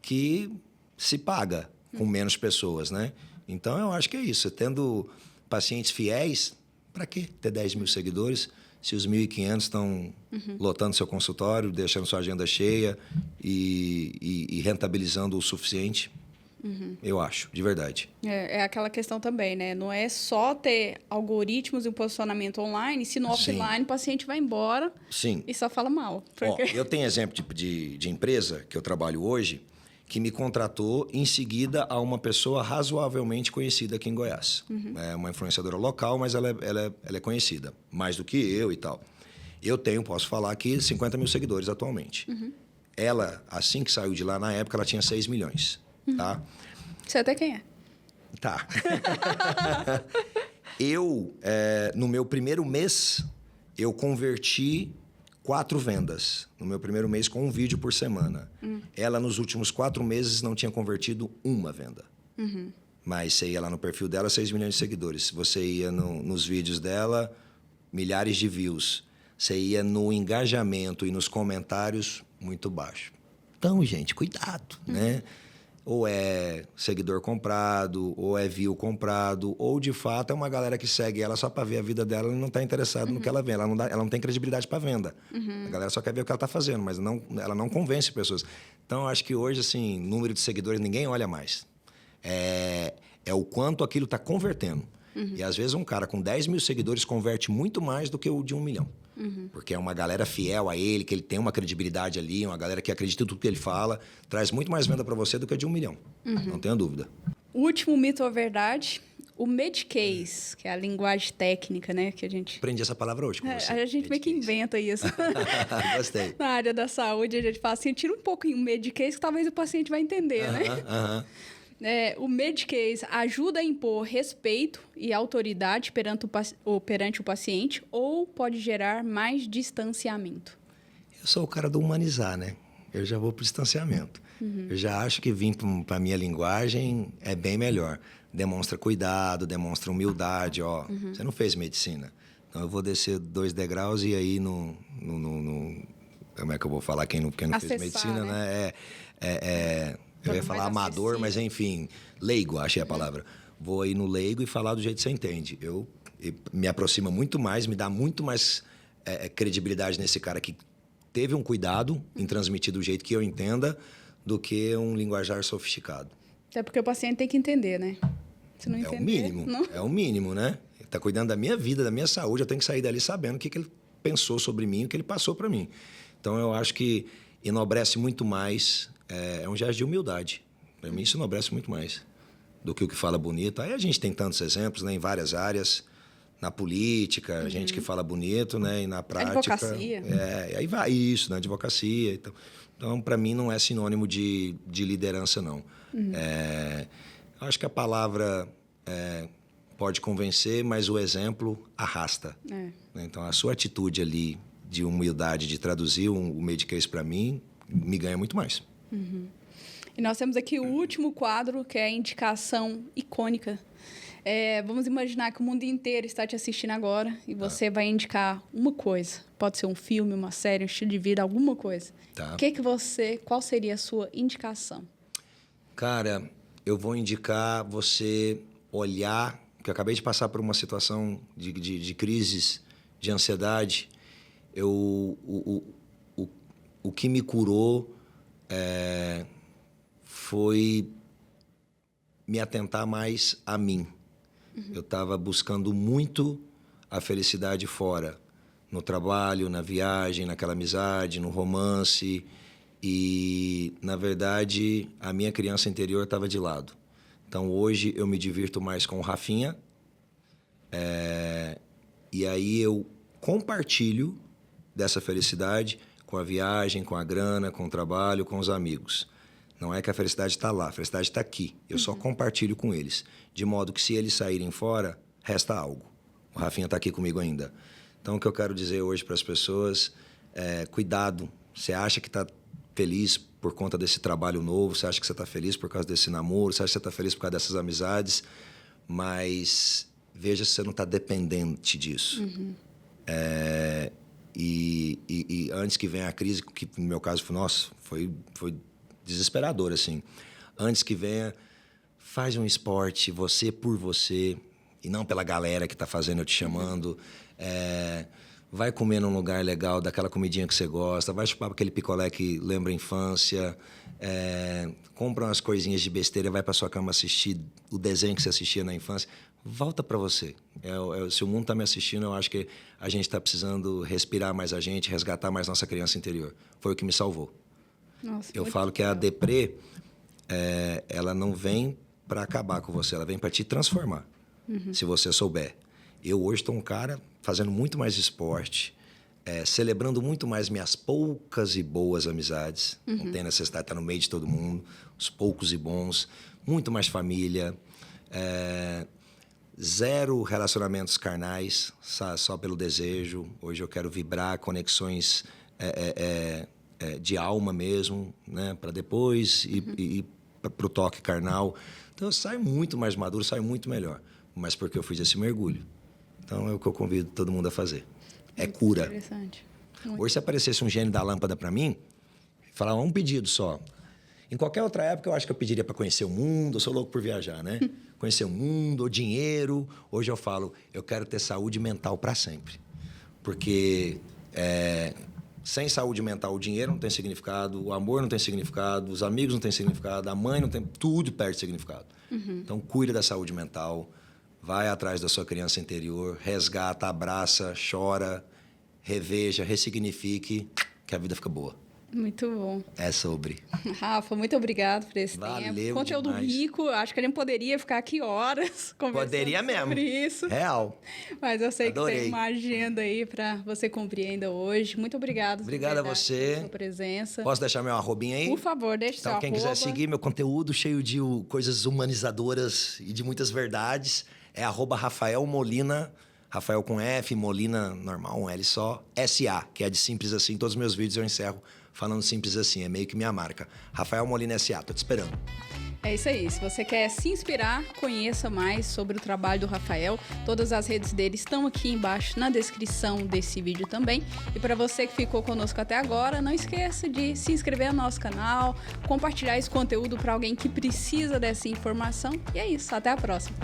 que se paga com menos pessoas, né? Então, eu acho que é isso. Tendo pacientes fiéis, para que ter 10 mil seguidores se os 1.500 estão lotando seu consultório, deixando sua agenda cheia e rentabilizando o suficiente? Eu acho, de verdade. É aquela questão também, né? Não é só ter algoritmos e um posicionamento online, se no offline o paciente vai embora e só fala mal. Porque... eu tenho exemplo de empresa que eu trabalho hoje que me contratou em seguida a uma pessoa razoavelmente conhecida aqui em Goiás. É uma influenciadora local, mas ela é conhecida, mais do que eu e tal. Eu posso falar aqui, 50 mil seguidores atualmente. Ela, assim que saiu de lá, na época, ela tinha 6 milhões. Tá? Você até quem é? Tá. No meu primeiro mês, eu converti 4 vendas. No meu primeiro mês, com um vídeo por semana. Ela, nos últimos 4 meses, não tinha convertido uma venda. Mas você ia lá no perfil dela, 6 milhões de seguidores. Você ia nos vídeos dela, milhares de views. Você ia no engajamento e nos comentários, muito baixo. Então, gente, cuidado, né? Ou é seguidor comprado, ou é view comprado, ou de fato é uma galera que segue ela só para ver a vida dela e não está interessada no que ela vê. Ela não tem credibilidade para venda. A galera só quer ver o que ela está fazendo, mas ela não convence pessoas. Então, eu acho que hoje, assim, número de seguidores, ninguém olha mais. É o quanto aquilo está convertendo. E às vezes um cara com 10 mil seguidores converte muito mais do que o de 1 milhão. Porque é uma galera fiel a ele, que ele tem uma credibilidade ali, uma galera que acredita em tudo que ele fala, traz muito mais venda para você do que a de 1 milhão. Não tenha dúvida. O último mito ou verdade, o Medcase, que é a linguagem técnica, né? Que a gente... Aprendi essa palavra hoje com você. A gente meio que inventa isso. Gostei. Na área da saúde, a gente fala assim, tira um pouquinho o Medcase que talvez o paciente vai entender, né? O Medcase ajuda a impor respeito e autoridade perante o paciente ou pode gerar mais distanciamento? Eu sou o cara do humanizar, né? Eu já vou para o distanciamento. Eu já acho que vir para a minha linguagem é bem melhor. Demonstra cuidado, demonstra humildade. Ó, você não fez medicina. Então, eu vou descer 2 degraus e aí como é que eu vou falar quem não fez medicina, né? Eu ia falar amador, mas enfim, leigo, achei a palavra. Vou aí no leigo e falar do jeito que você entende. Me aproxima muito mais, me dá muito mais credibilidade nesse cara que teve um cuidado em transmitir do jeito que eu entenda do que um linguajar sofisticado. Até porque o paciente tem que entender, né? Se não entender, é o mínimo, não. É o mínimo, né? Ele está cuidando da minha vida, da minha saúde, eu tenho que sair dali sabendo o que ele pensou sobre mim, o que ele passou para mim. Então, eu acho que enobrece muito mais... É um gesto de humildade. Para mim, isso enobrece muito mais do que o que fala bonito. Aí a gente tem tantos exemplos, né, em várias áreas. Na política, gente que fala bonito, né? E na prática... Advocacia. Aí vai isso, na advocacia. Então para mim, não é sinônimo de liderança, não. Eu acho que a palavra pode convencer, mas o exemplo arrasta. Então, a sua atitude ali de humildade, de traduzir o made case para mim, me ganha muito mais. E nós temos aqui o último quadro, que é a indicação icônica. Vamos imaginar que o mundo inteiro está te assistindo agora e você vai indicar uma coisa. Pode ser um filme, uma série, um estilo de vida, alguma coisa. Tá. Qual seria a sua indicação? Cara, eu vou indicar você olhar, que eu acabei de passar por uma situação de crises, de ansiedade. O que me curou foi me atentar mais a mim. Eu estava buscando muito a felicidade fora, no trabalho, na viagem, naquela amizade, no romance. E, na verdade, a minha criança interior estava de lado. Então, hoje, eu me divirto mais com o Rafinha. E aí, eu compartilho dessa felicidade com a viagem, com a grana, com o trabalho, com os amigos. Não é que a felicidade está lá, a felicidade está aqui. Eu só compartilho com eles. De modo que, se eles saírem fora, resta algo. O Rafinha está aqui comigo ainda. Então, o que eu quero dizer hoje para as pessoas é: cuidado. Você acha que está feliz por conta desse trabalho novo, você acha que você está feliz por causa desse namoro, você acha que você está feliz por causa dessas amizades, mas veja se você não está dependente disso. E antes que venha a crise, que no meu caso foi desesperador, assim. Antes que venha, faz um esporte, você por você, e não pela galera que está fazendo, eu te chamando. Vai comer num lugar legal, daquela comidinha que você gosta, vai chupar aquele picolé que lembra a infância, compra umas coisinhas de besteira, vai para sua cama assistir o desenho que você assistia na infância. Volta para você. Se o mundo está me assistindo, eu acho que a gente está precisando respirar mais a gente, resgatar mais nossa criança interior. Foi o que me salvou. Nossa, eu falo que a deprê, ela não vem para acabar com você, ela vem para te transformar, se você souber. Eu hoje estou um cara fazendo muito mais esporte, celebrando muito mais minhas poucas e boas amizades. Não tem necessidade de estar no meio de todo mundo, os poucos e bons, muito mais família, zero relacionamentos carnais, só pelo desejo. Hoje eu quero vibrar conexões de alma mesmo, né, para depois ir para o toque carnal. Então eu saio muito mais maduro, saio muito melhor, mas porque eu fiz esse mergulho. Então é o que eu convido todo mundo a fazer. É cura. Interessante. Hoje, se aparecesse um gênio da lâmpada para mim, falar um pedido só. Em qualquer outra época, eu acho que eu pediria para conhecer o mundo. Eu sou louco por viajar, né? Conhecer o mundo, ou dinheiro. Hoje eu falo, eu quero ter saúde mental para sempre. Porque sem saúde mental, o dinheiro não tem significado, o amor não tem significado, os amigos não têm significado, a mãe não tem... Tudo perde significado. Então, cuide da saúde mental. Vai atrás da sua criança interior, resgata, abraça, chora, reveja, ressignifique, que a vida fica boa. Muito bom. É sobre. Rafa, muito obrigado por esse tempo. Conteúdo rico. Acho que a gente poderia ficar aqui horas conversando sobre isso. Real. Mas eu sei que tem uma agenda aí para você cumprir ainda hoje. Muito obrigado. Obrigado a você. Pela sua presença. Posso deixar meu arrobinha aí? Por favor, deixe seu arroba. Então, quem quiser seguir meu conteúdo cheio de coisas humanizadoras e de muitas verdades, é @RafaelMolina, Rafael com F, Molina normal, um L só, SA, que é de simples assim. Todos os meus vídeos eu encerro falando simples assim, é meio que minha marca. Rafael Molina SA, tô te esperando. É isso aí. Se você quer se inspirar, conheça mais sobre o trabalho do Rafael. Todas as redes dele estão aqui embaixo na descrição desse vídeo também. E para você que ficou conosco até agora, não esqueça de se inscrever no nosso canal, compartilhar esse conteúdo para alguém que precisa dessa informação. E é isso. Até a próxima.